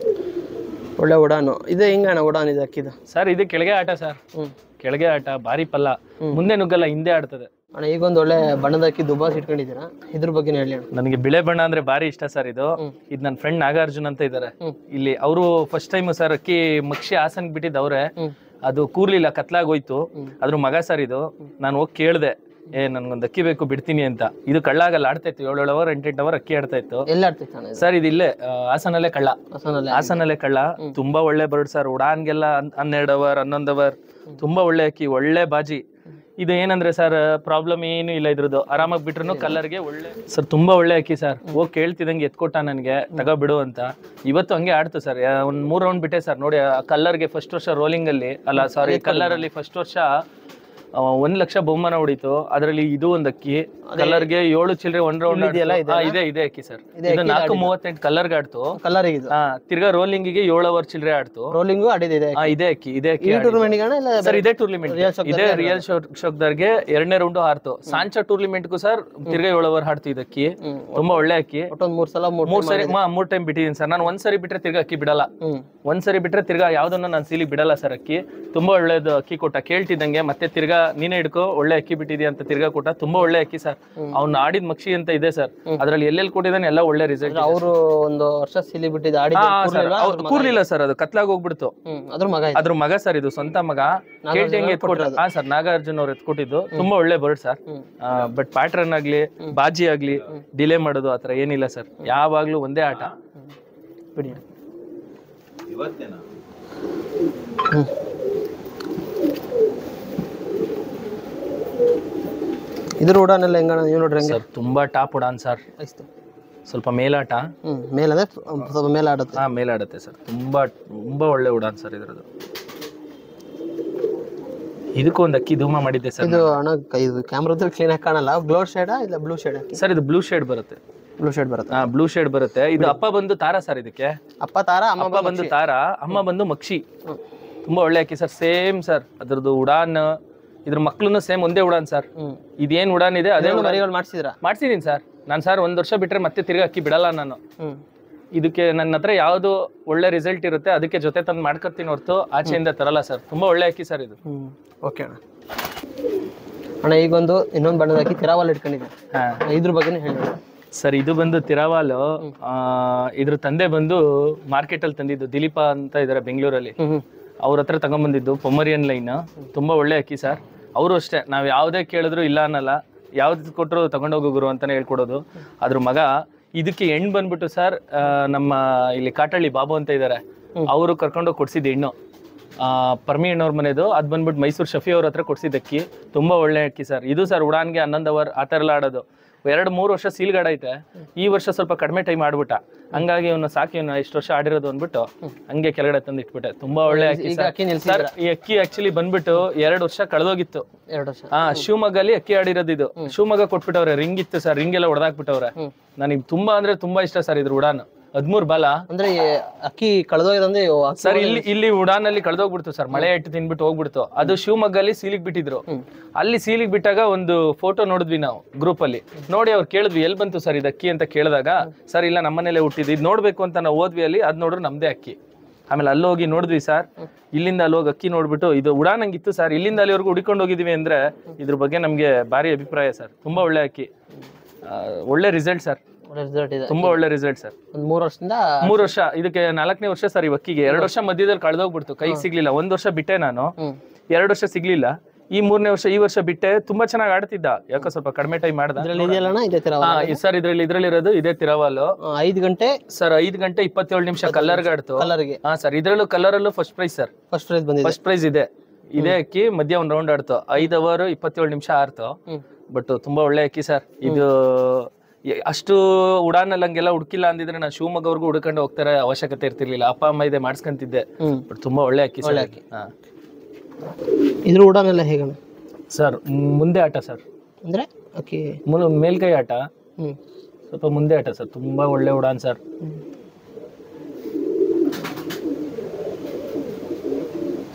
ಒಳ್ಳೆ ಉಡಾನು. ಇದು ಹೆಂಗಣ್ಣ ಉಡಾನ್ ಇದು ಅಕ್ಕಿದು? ಸರ್ ಇದು ಕೆಳಗೆ ಆಟ ಸರ್. ಕೆಳಗೆ ಆಟ, ಭಾರಿ ಪಲ್ಲ, ಮುಂದೆ ನುಗ್ಗಲ್ಲ, ಹಿಂದೆ ಆಡ್ತದೆ ಅಣ್ಣ. ಈಗೊಂದು ಒಳ್ಳೆ ಬಣ್ಣದ ಅಕ್ಕಿ ದುಬಾಸ್ ಇಟ್ಕೊಂಡಿದ್ದೀರಾ, ಇದ್ರ ಬಗ್ಗೆ ಹೇಳಿ ಅಣ್ಣ. ನನಗೆ ಬಿಳೆ ಬಣ್ಣ ಅಂದ್ರೆ ಭಾರಿ ಇಷ್ಟ ಸರ್. ಇದು ನನ್ನ ಫ್ರೆಂಡ್ ನಾಗಾರ್ಜುನ್ ಅಂತ ಇದ್ದಾರೆ ಇಲ್ಲಿ. ಅವರು ಫಸ್ಟ್ ಟೈಮ್ ಸರ್ ಅಕ್ಕಿ ಮಕ್ಷಿ ಹಾಸನ್ಗೆ ಬಿಟ್ಟಿದ್ದು ಅವ್ರೆ. ಅದು ಕೂರ್ಲಿಲ್ಲ, ಕತ್ಲಾಗೋಯ್ತು. ಅದ್ರ ಮಗ ಸರ್ ಇದು. ನಾನು ಹೋಗಿ ಕೇಳಿದೆ, ನನ್ಗೊಂದು ಅಕ್ಕಿ ಬೇಕು ಬಿಡ್ತೀನಿ ಅಂತ. ಇದು ಕಳ್ಳಾಗಲ್ಲ, ಆಡ್ತಾ ಇತ್ತು 7 ಅವರ್ 8 ಅವರ್ ಅಕ್ಕಿ ಆಡ್ತಾ ಇತ್ತು ಸರ್. ಇದು ಇಲ್ಲೇ ಹಾಸನಲ್ಲೇ ಕಳ್ಳ. ತುಂಬಾ ಒಳ್ಳೆ ಬರ್ಡ್ ಸರ್. ಉಡಾನ್ಗೆಲ್ಲ 12 ಅವರ್ 11 ಅವರ್. ತುಂಬಾ ಒಳ್ಳೆ ಅಕ್ಕಿ, ಒಳ್ಳೆ ಬಾಜಿ. ಇದು ಏನಂದ್ರೆ ಸರ್, ಪ್ರಾಬ್ಲಮ್ ಏನು ಇಲ್ಲ ಇದ್ರದ್ದು. ಆರಾಮಾಗಿ ಬಿಟ್ರು ಕಲ್ಲರ್ಗೆ ಒಳ್ಳೆ ಸರ್. ತುಂಬಾ ಒಳ್ಳೆ ಅಕ್ಕಿ ಸರ್. ಹೋಗಿ ಕೇಳ್ತಿದಂಗೆ ಎತ್ಕೊಟ್ಟ ನನಗೆ, ತಗೋಬಿಡು ಅಂತ. ಇವತ್ತು ಹಂಗೆ ಆಡ್ತು ಸರ್. ಒಂದ್ 3 ರೌಂಡ್ ಬಿಟ್ಟೆ ಸರ್. ನೋಡಿ, ಕಲ್ಲರ್ಗೆ ಫಸ್ಟ್ ವರ್ಷ ರೋಲಿಂಗ್ ಅಲ್ಲಿ ಕಲ್ಲರ್ ಅಲ್ಲಿ ಫಸ್ಟ್ ವರ್ಷ 1 ಲಕ್ಷ ಬಹುಮಾನ ಹೊಡಿತು. ಅದರಲ್ಲಿ ಇದು ಒಂದು ಅಕ್ಕಿ ಕಲರ್ಗೆ 7 ಚಿಲ್ಲರೆ 1 ರೌಂಡ್ ಇದೆ ಅಕ್ಕಿ ಸರ್. ಇದು 4:38 ಕಲರ್ಗೆ ಆಡ್ತು. ಕಲರಿಗೆ ಇದು ತಿರ್ಗಾ ರೋಲಿಂಗಿಗೆ 7 ಅವರ್ ಚಿಲ್ಲರೆ ಆಡ್ತು. ರೋಲಿಂಗು ಆಡಿದೆ ಇದೇ ಅಕ್ಕಿ ಟೂರ್ನಮೆಂಟ್ ಸರ್. ಇದೇ ಟೂರ್ನಿಮೆಂಟ್ ಇದೇ ರಿಯಲ್ ಶೋಕ್ದಾರ್ಗೆ 2ನೇ ರೌಂಡ್ ಆಡ್ತು. ಸಾಂಚಾ ಟೂರ್ನಿಮೆಂಟ್ಗೂ ಸರ್ ತಿರ್ಗಾ 7 ಅವರ್ ಆಡ್ತು ಇದಕ್ಕಿ. ತುಂಬಾ ಒಳ್ಳೆ ಅಕ್ಕಿ. ಮೂರ್ ಟೈಮ್ ಬಿಟ್ಟಿದ್ದೀನಿ ಸರ್ ನಾನು. ಒಂದ್ಸರಿ ಬಿಟ್ರೆ ತಿರ್ಗಾ ಅಕ್ಕಿ ಬಿಡಲ್ಲ. ಒಂದ್ಸರಿ ಬಿಟ್ರೆ ತಿರ್ಗಾ ಯಾವ್ದನ್ನ ನಾನು ಸೀಲಿ ಬಿಡಲ್ಲ ಸರ್. ಅಕ್ಕಿ ತುಂಬಾ ಒಳ್ಳೇದು ಅಕ್ಕಿ ಕೊಟ್ಟ. ಕೇಳ್ತಿದ್ದಂಗೆ ಮತ್ತೆ ತಿರ್ಗಾ ನೀನೇ ಹಿಡ್ಕೋ ಒಳ್ಳೆ ಅಕ್ಕಿ ಬಿಟ್ಟಿದ್ಯಾ ಅಂತ ತಿರ್ಗಾ ಕೊಟ್ಟ. ತುಂಬಾ ಒಳ್ಳೆ ಅಕ್ಕಿ ಸರ್. ಅವ್ನು ಆಡಿದ ಮಕ್ಷಿ ಅಂತ ಇದೆ ಸರ್. ಅದ್ರಲ್ಲಿ ಎಲ್ಲೆಲ್ಲಿ ಕೊಟ್ಟಿದ್ದಾನೆ ಎಲ್ಲ ಒಳ್ಳೆ ರಿಸಲ್ಟ್. ಅವರು ಒಂದು ವರ್ಷ ಸೀಲಿ ಬಿಟ್ಟಿದ್ದ ಕೂರ್ಲಿಲ್ಲ ಸರ್. ಅದು ಕತ್ಲಾಗ ಹೋಗ್ಬಿಡ್ತು. ಅದ್ರ ಮಗ ಸರ್. ಇದು ಸ್ವಂತ ಮಗ. ಕೇಳ್ತಿಂಗೆ ಎತ್ಕೊಟ್ರ. ಸರ್ ನಾಗಾರ್ಜುನ್ ಅವ್ರು ಎತ್ಕೊಟ್ಟಿದ್ದು. ತುಂಬಾ ಒಳ್ಳೆ ಬರ್ಡ್ ಸರ್. ಬಟ್ ಪ್ಯಾಟ್ರನ್ ಆಗ್ಲಿ ಬಾಜಿ ಆಗ್ಲಿ ಡಿಲೇ ಮಾಡೋದು ಆತರ ಏನಿಲ್ಲ ಸರ್. ಯಾವಾಗ್ಲೂ ಒಂದೇ ಆಟ. ಬಿಡಿ ಇದ್ರ ಉಡಾನೆಲ್ಲ ಹೆಂಗ ನೀವು ನೋಡ್ರಿ ಸರ್. ತುಂಬಾ ಟಾಪ್ ಉಡಾನ್ ಸರ್. ಸ್ವಲ್ಪ ಮೇಲಾಟ. ಮೇಲಂದ್ರೆ ಸ್ವಲ್ಪ ಮೇಲಾಡುತ್ತೆ. ಮೇಲಾಡುತ್ತೆ ಸರ್. ತುಂಬಾ ಒಳ್ಳೆ ಉಡಾನ್ ಸರ್ ಇದ್ರದ್ದು. ಇದಕ್ಕೂ ಒಂದು ಅಕ್ಕಿ ಧೂಮ ಮಾಡಿದ್ದೆ ಸರ್. ಇದು ಅಣ್ಣ ಇದು ಕ್ಯಾಮ್ರಾದಲ್ಲಿ ಕ್ಲೀನ್ ಆಗಿ ಕಾಣಲ್ಲ. ಗ್ಲೋ ಶೇಡಾ ಇಲ್ಲ ಬ್ಲೂ ಶೇಡ್ ಸರ್? ಇದು ಬ್ಲೂ ಶೇಡ್ ಬರುತ್ತೆ. ಬ್ಲೂ ಶೇಡ್ ಬರುತ್ತೆ. ಇದು ಅಪ್ಪ ಬಂದು ತಾರಾ ಸರ್. ಇದಕ್ಕೆ ಅಪ್ಪ ತಾರಾ, ಅಮ್ಮ ಬಂದು ತಾರಾ, ಅಮ್ಮ ಬಂದು ಮಕ್ಷಿ. ತುಂಬಾ ಒಳ್ಳೆ ಅಕ್ಕಿ ಸರ್. Same sir. ಅದ್ರದ್ದು ಉಡಾನ್ ಇದ್ರ ಮಕ್ಳು ಸೇಮ್ ಒಂದೇ ಉಡಾನ್ ಸರ್. ಇದೇನ್ ಉಡಾನ್ ಇದೆ ಅದೇ ಮಾಡ್ಸಿದೀನಿ ಸರ್ ನಾನು ಸರ್. 1 ವರ್ಷ ಬಿಟ್ರೆ ಮತ್ತೆ ತಿರ್ಗಾ ಅಕ್ಕಿ ಬಿಡಲ್ಲ ನಾನು. ಇದಕ್ಕೆ ನನ್ನ ಹತ್ರ ಯಾವ್ದು ಒಳ್ಳೆ ರಿಸಲ್ಟ್ ಇರುತ್ತೆ ಅದಕ್ಕೆ ಜೊತೆ ತಂದು ಮಾಡ್ಕೊತೀನಿ ಹೊರತು ಆಚೆಯಿಂದ ತರಲ್ಲ ಸರ್. ತುಂಬಾ ಒಳ್ಳೆ ಅಕ್ಕಿ ಸರ್ ಇದು. ಓಕೆ ಅಣ್ಣ. ಅಣ್ಣ ಈಗೊಂದು ಇನ್ನೊಂದು ಬಣ್ಣದ ಅಕ್ಕಿ ತಿರಾವಾಲ್ ಇಟ್ಕೊಂಡಿದೆ. ಇದ್ರ ಬಗ್ಗೆ ಹೇಳಿ ಸರ್. ಇದು ಬಂದು ತಿರಾವಾಲು. ಇದ್ರ ತಂದೆ ಬಂದು ಮಾರ್ಕೆಟ್ ಅಲ್ಲಿ ತಂದಿದ್ದು. ದಿಲೀಪ ಅಂತ ಇದಾರೆ ಬೆಂಗಳೂರಲ್ಲಿ. ಅವ್ರ ಹತ್ರ ತಗೊಂಡ್ಬಂದಿದ್ದು ಪೊಮರಿಯನ್ ಲೈನ್. ತುಂಬಾ ಒಳ್ಳೆ ಅಕ್ಕಿ ಸರ್. ಅವರು ಅಷ್ಟೇ. ನಾವ್ ಯಾವ್ದೇ ಕೇಳಿದ್ರು ಇಲ್ಲ ಅನ್ನಲ್ಲ. ಯಾವ್ದು ಕೊಟ್ಟರು ತಗೊಂಡೋಗೋ ಗುರು ಅಂತಾನೆ ಹೇಳ್ಕೊಡೋದು. ಅದ್ರ ಮಗ ಇದಕ್ಕೆ ಹೆಣ್ಣು ಬಂದ್ಬಿಟ್ಟು ಸರ್ ನಮ್ಮ ಇಲ್ಲಿ ಕಾಟಳ್ಳಿ ಬಾಬು ಅಂತ ಇದಾರೆ. ಅವರು ಕರ್ಕೊಂಡೋಗಿ ಕೊಡ್ಸಿದ್ದು ಹೆಣ್ಣು. ಪರ್ಮಿ ಹೆಣ್ಣವ್ರ ಮನೆದು. ಅದ್ ಬಂದ್ಬಿಟ್ಟು ಮೈಸೂರು ಶಫಿ ಅವ್ರ ಹತ್ರ ಕೊಡ್ಸಿದ ಅಕ್ಕಿ. ತುಂಬಾ ಒಳ್ಳೆ ಅಕ್ಕಿ ಸರ್. ಇದು ಸರ್ ಉಡಾನ್ಗೆ 11 ಅವರ್ ಆ ಥರ ಎಲ್ಲ ಆಡೋದು. 2-3 ವರ್ಷ ಸೀಲ್ಗಾಡ ಐತೆ. ಈ ವರ್ಷ ಸ್ವಲ್ಪ ಕಡಿಮೆ ಟೈಮ್ ಆಡ್ಬಿಟ್ಟ. ಹಂಗಾಗಿ ಇವನು ಸಾಕಿ ಇವನು ಎಷ್ಟು ವರ್ಷ ಆಡಿರೋದು ಅಂದ್ಬಿಟ್ಟು ಹಂಗೆ ಕೆಳಗಡೆ ತಂದು ಇಟ್ಬಿಟ್ಟೆ. ತುಂಬಾ ಒಳ್ಳೆ ಅಕ್ಕಿ ಸರ್. ಈ ಅಕ್ಕಿ ಆಕ್ಚುಲಿ ಬಂದ್ಬಿಟ್ಟು 2 ವರ್ಷ ಕಳೆದೋಗಿತ್ತು. ಶಿವಮೊಗ್ಗಲ್ಲಿ ಅಕ್ಕಿ ಆಡಿರೋದು ಇದು. ಶಿವಮೊಗ್ಗ ಕೊಟ್ಬಿಟ್ಟವ್ರೆ. ರಿಂಗ್ ಇತ್ತು ಸರ್. ರಿಂಗ್ ಎಲ್ಲ ಹೊಡೆದಾಕ್ಬಿಟ್ಟವ್ರೆ. ನನಗೆ ತುಂಬಾ ಅಂದ್ರೆ ತುಂಬಾ ಇಷ್ಟ ಸರ್ ಇದ್ರ ಉಡಾನ್. 13 ಬಾಲ ಅಂದ್ರೆ ಅಕ್ಕಿ ಕಳೆದೋಗಿದೆ ಸರ್. ಇಲ್ಲಿ ಉಡಾನಲ್ಲಿ ಕಳೆದೋಗ್ಬಿಡ್ತು ಸರ್. ಮಳೆ ಇಟ್ಟು ತಿನ್ಬಿಟ್ಟು ಹೋಗ್ಬಿಡ್ತು. ಅದು ಶಿವಮೊಗ್ಗಲ್ಲಿ ಸೀಲಿಗೆ ಬಿಟ್ಟಿದ್ರು. ಅಲ್ಲಿ ಸೀಲಿಗೆ ಬಿಟ್ಟಾಗ ಒಂದು ಫೋಟೋ ನೋಡಿದ್ವಿ ನಾವು ಗ್ರೂಪ್ ಅಲ್ಲಿ. ನೋಡಿ ಅವ್ರು ಕೇಳಿದ್ವಿ ಎಲ್ಲಿ ಬಂತು ಸರ್ ಇದು ಅಕ್ಕಿ ಅಂತ ಕೇಳಿದಾಗ ಸರ್ ಇಲ್ಲ ನಮ್ಮನೇಲೆ ಹುಟ್ಟಿದ್ವಿ. ಇದು ನೋಡ್ಬೇಕು ಅಂತ ನಾವು ಹೋದ್ವಿ. ಅಲ್ಲಿ ಅದ್ ನೋಡ್ರು ನಮ್ದೇ ಅಕ್ಕಿ. ಆಮೇಲೆ ಅಲ್ಲಿ ಹೋಗಿ ನೋಡಿದ್ವಿ ಸರ್. ಇಲ್ಲಿಂದ ಅಲ್ಲಿ ಹೋಗಿ ಅಕ್ಕಿ ನೋಡ್ಬಿಟ್ಟು ಇದು ಉಡಾನಂಗಿತ್ತು ಸರ್. ಇಲ್ಲಿಂದ ಅಲ್ಲಿವರೆಗೂ ಹುಡ್ಕೊಂಡು ಹೋಗಿದೀವಿ ಅಂದ್ರೆ ಇದ್ರ ಬಗ್ಗೆ ನಮ್ಗೆ ಭಾರಿ ಅಭಿಪ್ರಾಯ ಸರ್. ತುಂಬಾ ಒಳ್ಳೆ ಅಕ್ಕಿ. ಒಳ್ಳೆ ರಿಸಲ್ಟ್ ಸರ್. ತುಂಬಾ ಒಳ್ಳೆ ರಿಸಲ್ಟ್ ಸರ್. 3 ವರ್ಷ ಇದಕ್ಕೆ 4ನೇ ವರ್ಷ ಸರ್. ಈ ಅಕ್ಕಿಗೆ 2 ವರ್ಷ ಮಧ್ಯದಲ್ಲಿ ಕಳೆದೋಗ್ಬಿಡ್ತು. ಕೈ ಸಿಗ್ಲಿಲ್ಲ. 1 ವರ್ಷ ಬಿಟ್ಟೆ ನಾನು. 2 ವರ್ಷ ಸಿಗ್ಲಿಲ್ಲ. ಈ 3ನೇ ವರ್ಷ ಈ ವರ್ಷ ಬಿಟ್ಟೆ. ತುಂಬಾ ಚೆನ್ನಾಗಿ ಆಡ್ತಿದ್ದ. ಯಾಕೋ ಸ್ವಲ್ಪ ಕಡಿಮೆ ಟೈಮ್ ಮಾಡ್ದ ಸರ್. ಇದ್ರಲ್ಲಿರೋದು ಇದೇ ತಿರಾವಾಲು. 5 ಗಂಟೆ ಸರ್. 5 ಗಂಟೆ 27 ನಿಮಿಷ ಕಲರ್ಗೆ ಆಡ್ತು. ಹಾ ಸರ್. ಇದ್ರಲ್ಲೂ ಕಲರಲ್ಲೂ first prize sir. First prize ಇದೆ. ಇದೇ ಅಕ್ಕಿ ಮಧ್ಯ 1 ರೌಂಡ್ ಆಡ್ತು. 5 ಅವರ್ 27 ನಿಮಿಷ ಆಡ್ತು. ಬಟ್ ತುಂಬಾ ಒಳ್ಳೆ ಅಕ್ಕಿ ಸರ್. ಇದು ಅಷ್ಟು ಉಡಾನಲ್ಲಿ ಹಂಗೆಲ್ಲ ಹುಡುಕಿಲ್ಲ ಅಂದಿದ್ರೆ ನಾನು ಶಿವಮೊಗ್ಗವರೆಗೂ ಹುಡ್ಕೊಂಡು ಹೋಗ್ತಾರೆ ಅವಶ್ಯಕತೆ ಇರ್ತಿರ್ಲಿಲ್ಲ. ಅಪ್ಪ ಅಮ್ಮ ಇದೆ ಮಾಡಿಸ್ಕೊಂತಿದ್ದೆ. ಬಟ್ ತುಂಬಾ ಒಳ್ಳೆ ಅಕ್ಕಿ ಸರ್. ಇದ್ರ ಉಡಾನೆಲ್ಲ ಹೇಗೆ ಸರ್? ಮುಂದೆ ಆಟ ಸರ್. ಅಂದ್ರೆ ಅಕ್ಕಿ ಮೇಲ್ಕೈ ಆಟ. ಸ್ವಲ್ಪ ಮುಂದೆ ಆಟ ಸರ್. ತುಂಬಾ ಒಳ್ಳೆ ಉಡಾನ್ ಸರ್.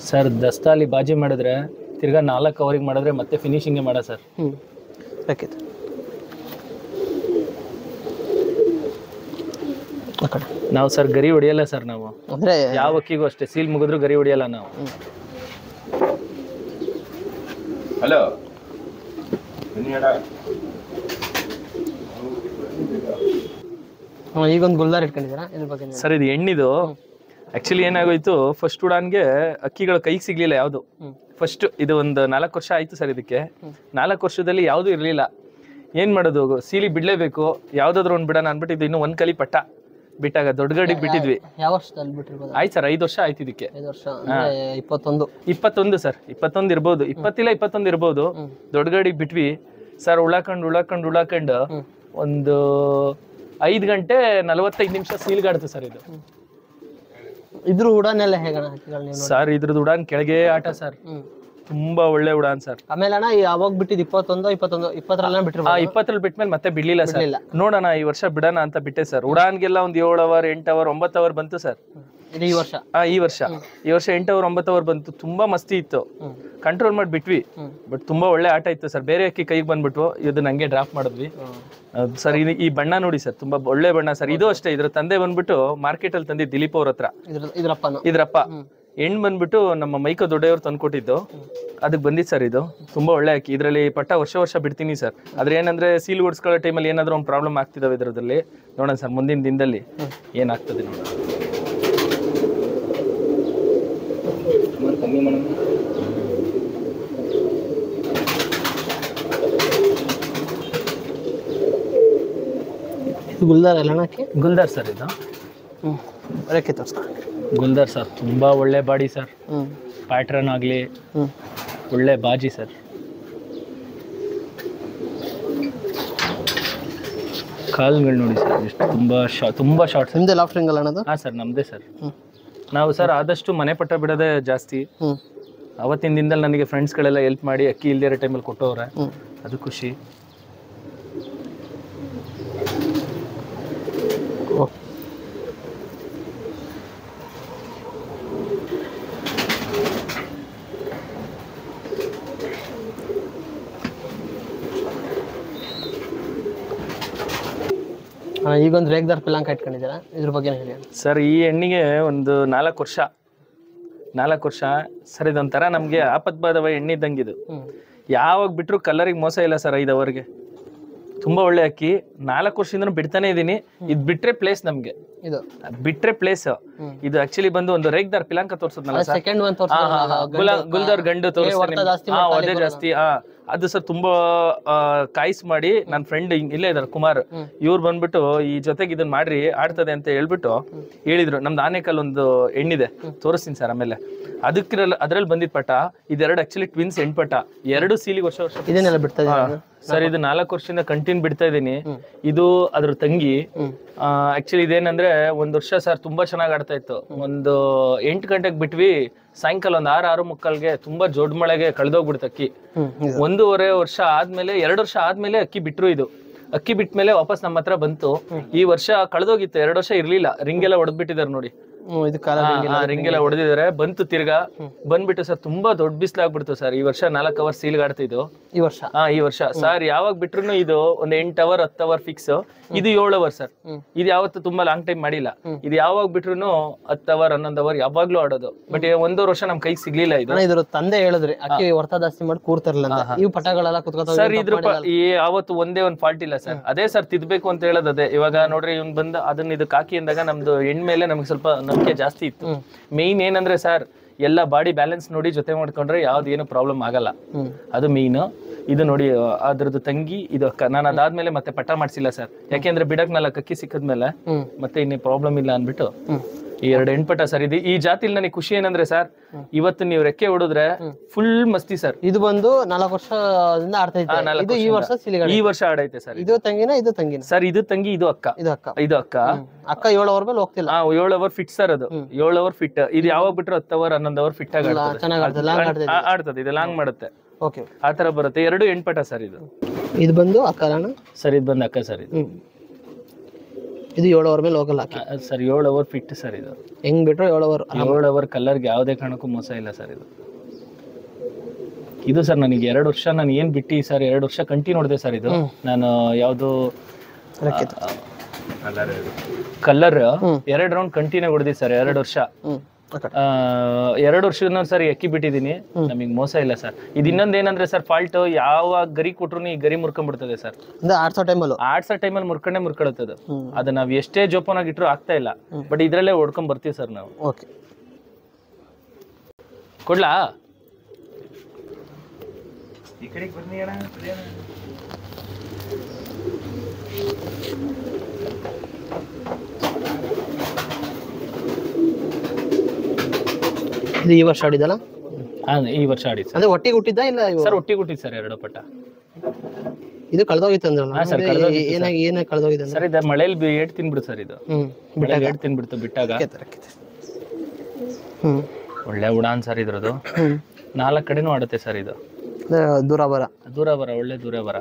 ಸರ್ ದಸ್ತಾಲಿ ಬಾಜಿ ಮಾಡಿದ್ರೆ ತಿರ್ಗಾ 4 ಅವರಿಗೆ ಮಾಡಿದ್ರೆ ಮತ್ತೆ ಫಿನಿಶಿಂಗ್ ಮಾಡ ಸರ್. ನಾವು ಸರ್ ಗರಿ ಹೊಡಿಯಲ್ಲ ಸರ್. ನಾವು ಅಂದ್ರೆ ಯಾವ ಅಕ್ಕಿಗೂ ಅಷ್ಟೇ. ಸೀಲ್ ಮುಗಿದ್ರು ಗರಿ ಹೊಡಿಯಲ್ಲ ನಾವು. ಹಲೋ ಈಗೊಂದು ಗುಲ್ದಾರ್ ಇಟ್ಕೊಂಡಿದ್ದೀರಾ ಇದ್ರ ಬಗ್ಗೆ ಸರ್? ಇದು ಹೆಣ್ಣಿದು. ಆಕ್ಚುಲಿ ಏನಾಗೋಯ್ತು, ಫಸ್ಟ್ ಉಡಾನ್ಗೆ ಅಕ್ಕಿಗಳು ಕೈಗೆ ಸಿಗ್ಲಿಲ್ಲ ಯಾವುದು. ಫಸ್ಟ್ ಇದು ಒಂದು 4 ವರ್ಷ ಆಯ್ತು ಸರ್. ಇದಕ್ಕೆ 4 ವರ್ಷದಲ್ಲಿ ಯಾವ್ದು ಇರ್ಲಿಲ್ಲ. ಏನ್ ಮಾಡೋದು, ಸೀಲಿ ಬಿಡ್ಲೇಬೇಕು. ಯಾವ್ದಾದ್ರು ಒಂದ್ ಬಿಡೋಣ ಅನ್ಬಿಟ್ಟು ಇದು ಇನ್ನು 1 ಕಲಿ ಪಟ್ಟ ಬಿಟ್ಟಾಗ ದೊಡ್ಡ ಗಡಿಗೆ ಬಿಟ್ಟಿದ್ವಿ. ಯಾವ ವರ್ಷದಲ್ಲಿ ಬಿಟ್ಟಿರ್ಬೋದು? ಆಯ್ತು ಸರ್ 5 ವರ್ಷ ಆಯ್ತು ಇದಕ್ಕೆ. 5 ವರ್ಷ 21 ಸರ್. 21 ಇರ್ಬೋದು. 20 ಇಲ್ಲ 21 ಇರ್ಬೋದು. ದೊಡ್ಡ ಗಡಿಗೆ ಬಿಟ್ವಿ ಸರ್. ಉಳಾಕೊಂಡು ಒಂದು 5 ಗಂಟೆ 45 ನಿಮಿಷ ಸೀಲ್ಗಾಡ್ತು ಸರ್ ಇದು. ಇದ್ರ ಉಡಾನೆಲ್ಲ ಹೇಗಣ ಸರ್? ಇದ್ರದ್ದು ಉಡಾನ್ ಕೆಳಗೆ ಆಟ ಸರ್. ತುಂಬಾ ಒಳ್ಳೆ ಉಡಾನ್ ಸರ್. ಆಮೇಲೆ ಅಣ್ಣ ಯಾವಾಗ ಬಿಟ್ಟಿದ್ದು 20ರಲ್ಲಿ ಬಿಟ್ಟಿರ್ಬೋದು. 20ರಲ್ಲಿ ಬಿಟ್ಮೇಲೆ ಮತ್ತೆ ಬಿಡ್ಲಿಲ್ಲ ಸರ್. ಬಿಡ್ಲಿಲ್ಲ. ನೋಡೋಣ ಈ ವರ್ಷ ಬಿಡೋಣ ಅಂತ ಬಿಟ್ಟೆ ಸರ್. ಉಡಾನ್ಗೆಲ್ಲ ಒಂದು 7 ಅವರ್ 8 ಅವರ್ 9 ಅವರ್ ಬಂತು ಸರ್. ಇದು ಈ ವರ್ಷ ಈ ವರ್ಷ 8 ಅವರ್ 9 ಅವರ್ ಬಂತು. ತುಂಬಾ ಮಸ್ತಿ ಇತ್ತು, ಕಂಟ್ರೋಲ್ ಮಾಡಿ ಬಿಟ್ವಿ. ಬಟ್ ತುಂಬಾ ಒಳ್ಳೆ ಆಟ ಇತ್ತು ಸರ್. ಬೇರೆ ಅಕ್ಕಿ ಕೈಗೆ ಬಂದ್ಬಿಟ್ವು, ಇದು ನಂಗೆ ಡ್ರಾಪ್ ಮಾಡಿದ್ವಿ ಸರ್. ಈ ಬಣ್ಣ ನೋಡಿ ಸರ್, ತುಂಬಾ ಒಳ್ಳೆ ಬಣ್ಣ ಸರ್. ಇದು ಅಷ್ಟೇ, ಇದ್ರ ತಂದೆ ಬಂದ್ಬಿಟ್ಟು ಮಾರ್ಕೆಟ್ ಅಲ್ಲಿ ತಂದಿದ್ದು ದಿಲೀಪ್ ಅವ್ರ ಹತ್ರ. ಇದ್ರಪ್ಪ ಹೆಣ್ಣು ಬಂದ್ಬಿಟ್ಟು ನಮ್ಮ ಮೈಕೋ ದೊಡ್ಡೆಯವ್ರು ತಂದ್ಕೊಟ್ಟಿದ್ದು, ಅದಕ್ಕೆ ಬಂದಿತ್ತು ಸರ್. ಇದು ತುಂಬಾ ಒಳ್ಳೆ ಅಕ್ಕಿ. ಇದರಲ್ಲಿ ಪಟ್ಟ ವರ್ಷ ಬಿಡ್ತೀನಿ ಸರ್. ಆದ್ರೆ ಏನಂದ್ರೆ ಸೀಲ್ ಓಡಿಸ್ಕೊಳ್ಳೋ ಟೈಮಲ್ಲಿ ಏನಾದ್ರು ಒಂದು ಪ್ರಾಬ್ಲಮ್ ಆಗ್ತಿದಾವೆ ಇದರಲ್ಲಿ. ನೋಡೋಣ ಸರ್ ಮುಂದಿನ ದಿನದಲ್ಲಿ ಏನಾಗ್ತದೆ ನೋಡೋಣ. ಗುಲ್ದಾರ್ ಅಲ್ಲ ಅಣ್ಣಕ್ಕೆ? ಗುಲ್ದಾರ್ ಸರ್ ಇದು. ಅದಕ್ಕೆ ತೋರಿಸ್ಕೊಂಡು ಗುಲ್ದಾರ್ ಸರ್ ತುಂಬಾ ಒಳ್ಳೆ ಬಾಡಿ ಸರ್. ಪ್ಯಾಟ್ರನ್ ಆಗಲಿ ಒಳ್ಳೆ ಬಾಜಿ ಸರ್. ಕಾಲ್ಗಳು ನೋಡಿ ಸರ್, ಎಷ್ಟು ತುಂಬಾ ಶಾರ್ಟ್. ನಿಮ್ದೆ ಲಾಫ್ಟಿಂಗ್ ಅಲ್ಲ ಅಣ್ಣದು? ಹಾಂ ಸರ್, ನಮ್ಮದೇ ಸರ್. ನಾವು ಸರ್ ಆದಷ್ಟು ಮನೆ ಪಟ್ಟ ಬಿಡೋದೇ ಜಾಸ್ತಿ. ಅವತ್ತಿನ ದಿನದಲ್ಲಿ ನನಗೆ ಫ್ರೆಂಡ್ಸ್ಗಳೆಲ್ಲ ಹೆಲ್ಪ್ ಮಾಡಿ ಅಕ್ಕಿ ಇಲ್ದೇ ಇರೋ ಟೈಮಲ್ಲಿ ಕೊಟ್ಟವ್ರೆ, ಅದು ಖುಷಿ. ಈಗೊಂದು ರೇಗ್ದಾರ್ ಪಿಲಾಂಕ ಇಟ್ಕೊಂಡಿದ್ದೀರಾ, ಇದ್ರ ಬಗ್ಗೆ ಹೇಳಿ ಸರ್. ಈ ಹೆಣ್ಣಿಗೆ ಒಂದು 4 ವರ್ಷ ಸರ್. ಇದೊಂಥರ ನಮಗೆ ಆಪತ್ಬಾಧವ ಎಣ್ಣಿದ್ದಂಗಿದು. ಯಾವಾಗ ಬಿಟ್ಟರು ಕಲರಿಗೆ ಮೋಸ ಇಲ್ಲ ಸರ್. 5 ಅವರ್ಗೆ ತುಂಬಾ ಒಳ್ಳೆ ಅಕ್ಕಿ. 4 ವರ್ಷದಿಂದ ಬಿಡ್ತಾನೆ ಇದೀನಿ. ಇದು ಬಿಟ್ರೆ ಪ್ಲೇಸ್ ನಮ್ಗೆ, ಇದು ಬಿಟ್ರೆ ಪ್ಲೇಸ್. ಇದು ಆಕ್ಚುಲಿ ಬಂದು ಒಂದು ರೇಗ್ದಾರ್ ಪಿಲಾಂಕ ತೋರ್ಸದ್ನಲ್ಲ ಸರ್, ಸೆಕೆಂಡ್ ಒನ್ ಗುಲ್ದಾರ್ ಗಂಡು ತೋರಿಸ್ತೀನಿ. ಅದೇ ಜಾಸ್ತಿ. ಅದು ಸರ್ ತುಂಬಾ ಕಾಯಿಸ್ ಮಾಡಿ ನನ್ನ ಫ್ರೆಂಡ್ ಇಲ್ಲೇ ಇದಾರೆ ಕುಮಾರ್, ಇವ್ರು ಬಂದ್ಬಿಟ್ಟು ಈ ಜೊತೆಗೆ ಇದನ್ನ ಮಾಡ್ರಿ ಆಡ್ತದೆ ಅಂತ ಹೇಳ್ಬಿಟ್ಟು ಹೇಳಿದ್ರು. ನಮ್ದು ಆನೆಕಲ್ ಒಂದು ಹೆಣ್ಣಿದೆ, ತೋರಿಸ್ತೀನಿ ಸರ್ ಆಮೇಲೆ. ಅದ್ರಲ್ಲಿ ಬಂದಿದ್ ಪಟ ಇದೆರಡು ಆಕ್ಚುಲಿ ಟ್ವಿನ್ಸ್ ಹೆಣ್ಪಟ. 2 ಸೀಲಿಗೆ ವರ್ಷ ಇದನ್ನೆಲ್ಲ ಬಿಡ್ತಾ ಸರ್. ಇದು 4 ವರ್ಷದಿಂದ ಕಂಟಿನ್ಯೂ ಬಿಡ್ತಾ ಇದೀನಿ. ಇದು ಅದ್ರ ತಂಗಿ. ಆಕ್ಚುಲಿ ಇದೇನಂದ್ರೆ 1 ವರ್ಷ ಸರ್ ತುಂಬಾ ಚೆನ್ನಾಗಿ ಆಡ್ತಾ ಇತ್ತು. ಒಂದು 8 ಗಂಟೆಗೆ ಬಿಟ್ವಿ, ಸಾಯಂಕಾಲ ಒಂದು 6-6:45ಗೆ ತುಂಬಾ ಜೋಡ್ ಮಳೆಗೆ ಕಳೆದೋಗ್ಬಿಡ್ತು ಅಕ್ಕಿ. 1.5 ವರ್ಷ ಆದ್ಮೇಲೆ 2 ವರ್ಷ ಆದ್ಮೇಲೆ ಅಕ್ಕಿ ಬಿಟ್ರು. ಇದು ಅಕ್ಕಿ ಬಿಟ್ಮೇಲೆ ವಾಪಸ್ ನಮ್ಮ ಹತ್ರ ಬಂತು. ಈ ವರ್ಷ ಕಳೆದೋಗಿತ್ತು, 2 ವರ್ಷ ಇರ್ಲಿಲ್ಲ. ರಿಂಗ್ ಎಲ್ಲ ಹೊಡೆದ್ಬಿಟ್ಟಿದ್ದಾರೆ ನೋಡಿ, ರಿಂಗ್ ಎಲ್ಲ ಹೊಡೆದಿದ್ದಾರೆ. ಬಂತು ತಿರ್ಗಾ ಬಂದ್ಬಿಟ್ಟು ಸರ್ ತುಂಬಾ ದೊಡ್ಡ ಬಿಸಿಲಾಗ್ಬಿಡ್ತು ಸರ್. ಈ ವರ್ಷ 4 ಅವರ್ ಸೀಲ್ ಆಡ್ತಿದ್ದು ಈ ವರ್ಷ ಸರ್. ಯಾವಾಗ ಬಿಟ್ರು ಇದು ಒಂದು 8 ಅವರ್ 10 ಅವರ್ ಫಿಕ್ಸ್. ಇದು 7 ಅವರ್ ಸರ್. ಇದು ಯಾವತ್ತು ತುಂಬಾ ಲಾಂಗ್ ಟೈಮ್ ಮಾಡಿಲ್ಲ. ಇದು ಯಾವಾಗ ಬಿಟ್ರು 10 ಅವರ್ 11 ಅವರ್ ಯಾವಾಗ್ಲೂ ಆಡೋದು. ಬಟ್ 1.5 ವರ್ಷ ನಮ್ ಕೈಗೆ ಸಿಗ್ಲಿಲ್ಲ. ಇದು ಇದ್ರ ತಂದೆ ಹೇಳಿದ್ರಿ ಅಕ್ಕಿ ಹೊರ್ತ ಜಾಸ್ತಿ ಮಾಡಿ ಕೂರ್ತಾರಲ್ಲ, ಈ ಪಟಗಳೆಲ್ಲ ಕುತ್ಕೋತಾವ ಸರ್. ಇದ್ರ ಯಾವತ್ತು ಒಂದೇ ಒಂದ್ ಫಾಲ್ಟ್ ಇಲ್ಲ ಸರ್. ಅದೇ ಸರ್ ತಿದ್ಬೇಕು ಅಂತ ಹೇಳೋದು ಅದೇ. ಇವಾಗ ನೋಡ್ರಿ ಇವ್ನ್ ಬಂದ ಅದನ್ನ ಇದಕ್ಕೆ ಹಾಕಿ ಅಂದಾಗ ನಮ್ದು ಹೆಣ್ ಮೇಲೆ ನಮ್ಗೆ ಸ್ವಲ್ಪ ನಂಬಿಕೆ ಜಾಸ್ತಿ ಇತ್ತು. ಮೇನ್ ಏನಂದ್ರೆ ಸರ್, ಎಲ್ಲ ಬಾಡಿ ಬ್ಯಾಲೆನ್ಸ್ ನೋಡಿ ಜೊತೆ ಮಾಡ್ಕೊಂಡ್ರೆ ಯಾವ್ದು ಏನು ಪ್ರಾಬ್ಲಮ್ ಆಗಲ್ಲ, ಅದು ಮೇನ್. ಇದು ನೋಡಿ ಅದ್ರದ್ದು ತಂಗಿ, ಇದು ಅಕ್ಕ. ನಾನು ಅದಾದ್ಮೇಲೆ ಮತ್ತೆ ಪಟ್ಟ ಮಾಡ್ಸಿಲ್ಲ ಸರ್. ಯಾಕೆಂದ್ರೆ ಬಿಡಕ್ 4 ಅಕ್ಕಿ ಸಿಕ್ಕದ್ಮೇಲೆ ಮತ್ತೆ ಇನ್ನೇ ಪ್ರಾಬ್ಲಮ್ ಇಲ್ಲ ಅನ್ಬಿಟ್ಟು ಈ 2 ಹೆಣ್ಪಟ ಸರ್. ಇದು ಈ ಜಾತಿಲಿ ನನಗೆ ಖುಷಿ ಏನಂದ್ರೆ ಸರ್, ಇವತ್ತು ನೀವು ರೆಕ್ಕೆ ಹೊಡಿದ್ರೆ ಫುಲ್ ಮಸ್ತಿ ಸರ್. ಇದು ಬಂದು 4 ವರ್ಷದಿಂದ ಆಡ್ತಾ ಇತ್ತು. ಈ ವರ್ಷ ಈ ವರ್ಷ ಆಡೈತೆ ಸರ್. ಇದು ತಂಗಿನ ಸರ್. ಇದು ತಂಗಿ, ಇದು ಅಕ್ಕ. ಇದು ಅಕ್ಕ 7 ಅವರ್ ಮೇಲೆ ಹೋಗ್ತಿಲ್ಲ. 7 ಅವರ್ ಫಿಟ್ ಸರ್. ಅದು 7 ಅವರ್ ಫಿಟ್. ಇದು ಯಾವಾಗ ಬಿಟ್ರು 10 ಅವರ್ 11 ಅವರ್ ಫಿಟ್ ಆಗಿ ಆಡ್ತದೆ. ಇದು ಲಾಂಗ್ ಮಾಡುತ್ತೆ, ಆತರ ಬರುತ್ತೆ. 2 ಹೆಣ್ಪಟ ಸರ್. ಇದು ಬಂದು ಅಕ್ಕ ಸರ್. ಇದು ಬಂದು ಅಕ್ಕ ಸರ್. ಇದು 7 ಅವರ್ ಮೇಲೆ ಹೋಗಲ್ಲ ಸರ್. 7 hour fit sir. ಇದು ಹೆಂಗ್ ಬಿಟ್ರು 7 ಅವರ್ ಕಲರ್ಗೆ ಯಾವುದೇ ಕಾರಣಕ್ಕೂ ಮೋಸ ಇಲ್ಲ ಸರ್. ಇದು ಸರ್ ನನಗೆ 2 ವರ್ಷ ನಾನು ಏನ್ ಬಿಟ್ಟಿ ಸರ್, 2 ವರ್ಷ ಕಂಟಿನ್ಯೂ ನೋಡಿದೆ ಸರ್. ಇದು ನಾನು ಯಾವ್ದು ಕಲರ್ 2 ರೌಂಡ್ ಕಂಟಿನ್ಯೂ ಹೊಡೆದಿ ಸರ್. 2 ವರ್ಷ 2 ವರ್ಷದ ಸರ್ ಅಕ್ಕಿ ಬಿಟ್ಟಿದೀನಿ. ನಮಗ್ ಮೋಸ ಇಲ್ಲ ಸರ್. ಇದು ಇನ್ನೊಂದ್ ಏನಂದ್ರೆ ಸರ್, ಫಾಲ್ಟ್ ಯಾವ ಗರಿ ಕೊಟ್ರು ಈ ಗರಿ ಮುರ್ಕೊಂಡ್ಬಿಡ್ತದೆ ಸರ್. ಆಡ್ಸೋ ಟೈಮಲ್ಲಿ ಮುರ್ಕೊಳ್ಳುತ್ತದೆ. ಅದು ನಾವ್ ಎಷ್ಟೇ ಜೋಪಾನಾಗಿ ಇಟ್ರು ಆಗ್ತಾ ಇಲ್ಲ. ಬಟ್ ಇದ್ರಲ್ಲೇ ಹೊಡ್ಕೊಂಡ್ ಬರ್ತೀವಿ ಸರ್ ನಾವು. ಕೊಡ್ಲಾ ಈ ಕಡೆಗೆ ಬನ್ನಿ ಅಣ್ಣ. ಇದು ಈ ವರ್ಷ ಆಡಿದಲ್ಲ? ಈ ವರ್ಷ ಆಡಿದ್ ಅಂದ್ರೆ ಒಟ್ಟಿಗೆ ಹುಟ್ಟಿದ್ದ ಇಲ್ಲ ಸರ್? ಒಟ್ಟಿಗೆ ಹುಟ್ಟಿದ್ ಸರ್ 2 ಪಟ. ಇದು ಕಳೆದೋಗಿತ್ತು ಅಂದ್ರಲ್ಲ ಸರ್? ಏನಾಗಿ ಕಳೆದೋಗಿದೆ ಸರ್? ಇದು ಮಳೆಯಲ್ಲಿ ಏಟ್ ತಿನ್ಬಿಡ್ತು ಸರ್. ಇದು ಏಟ್ ತಿನ್ಬಿಡ್ತು ಬಿಟ್ಟಾಗ. ಒಳ್ಳೆ ಉಡಾನ್ ಸರ್ ಇದ್ರದ್ದು. 4 ಕಡೆನೂ ಆಡುತ್ತೆ ಸರ್ ಇದು. ದೂರ ಬರ ಒಳ್ಳೆ ದೂರ ಬರ.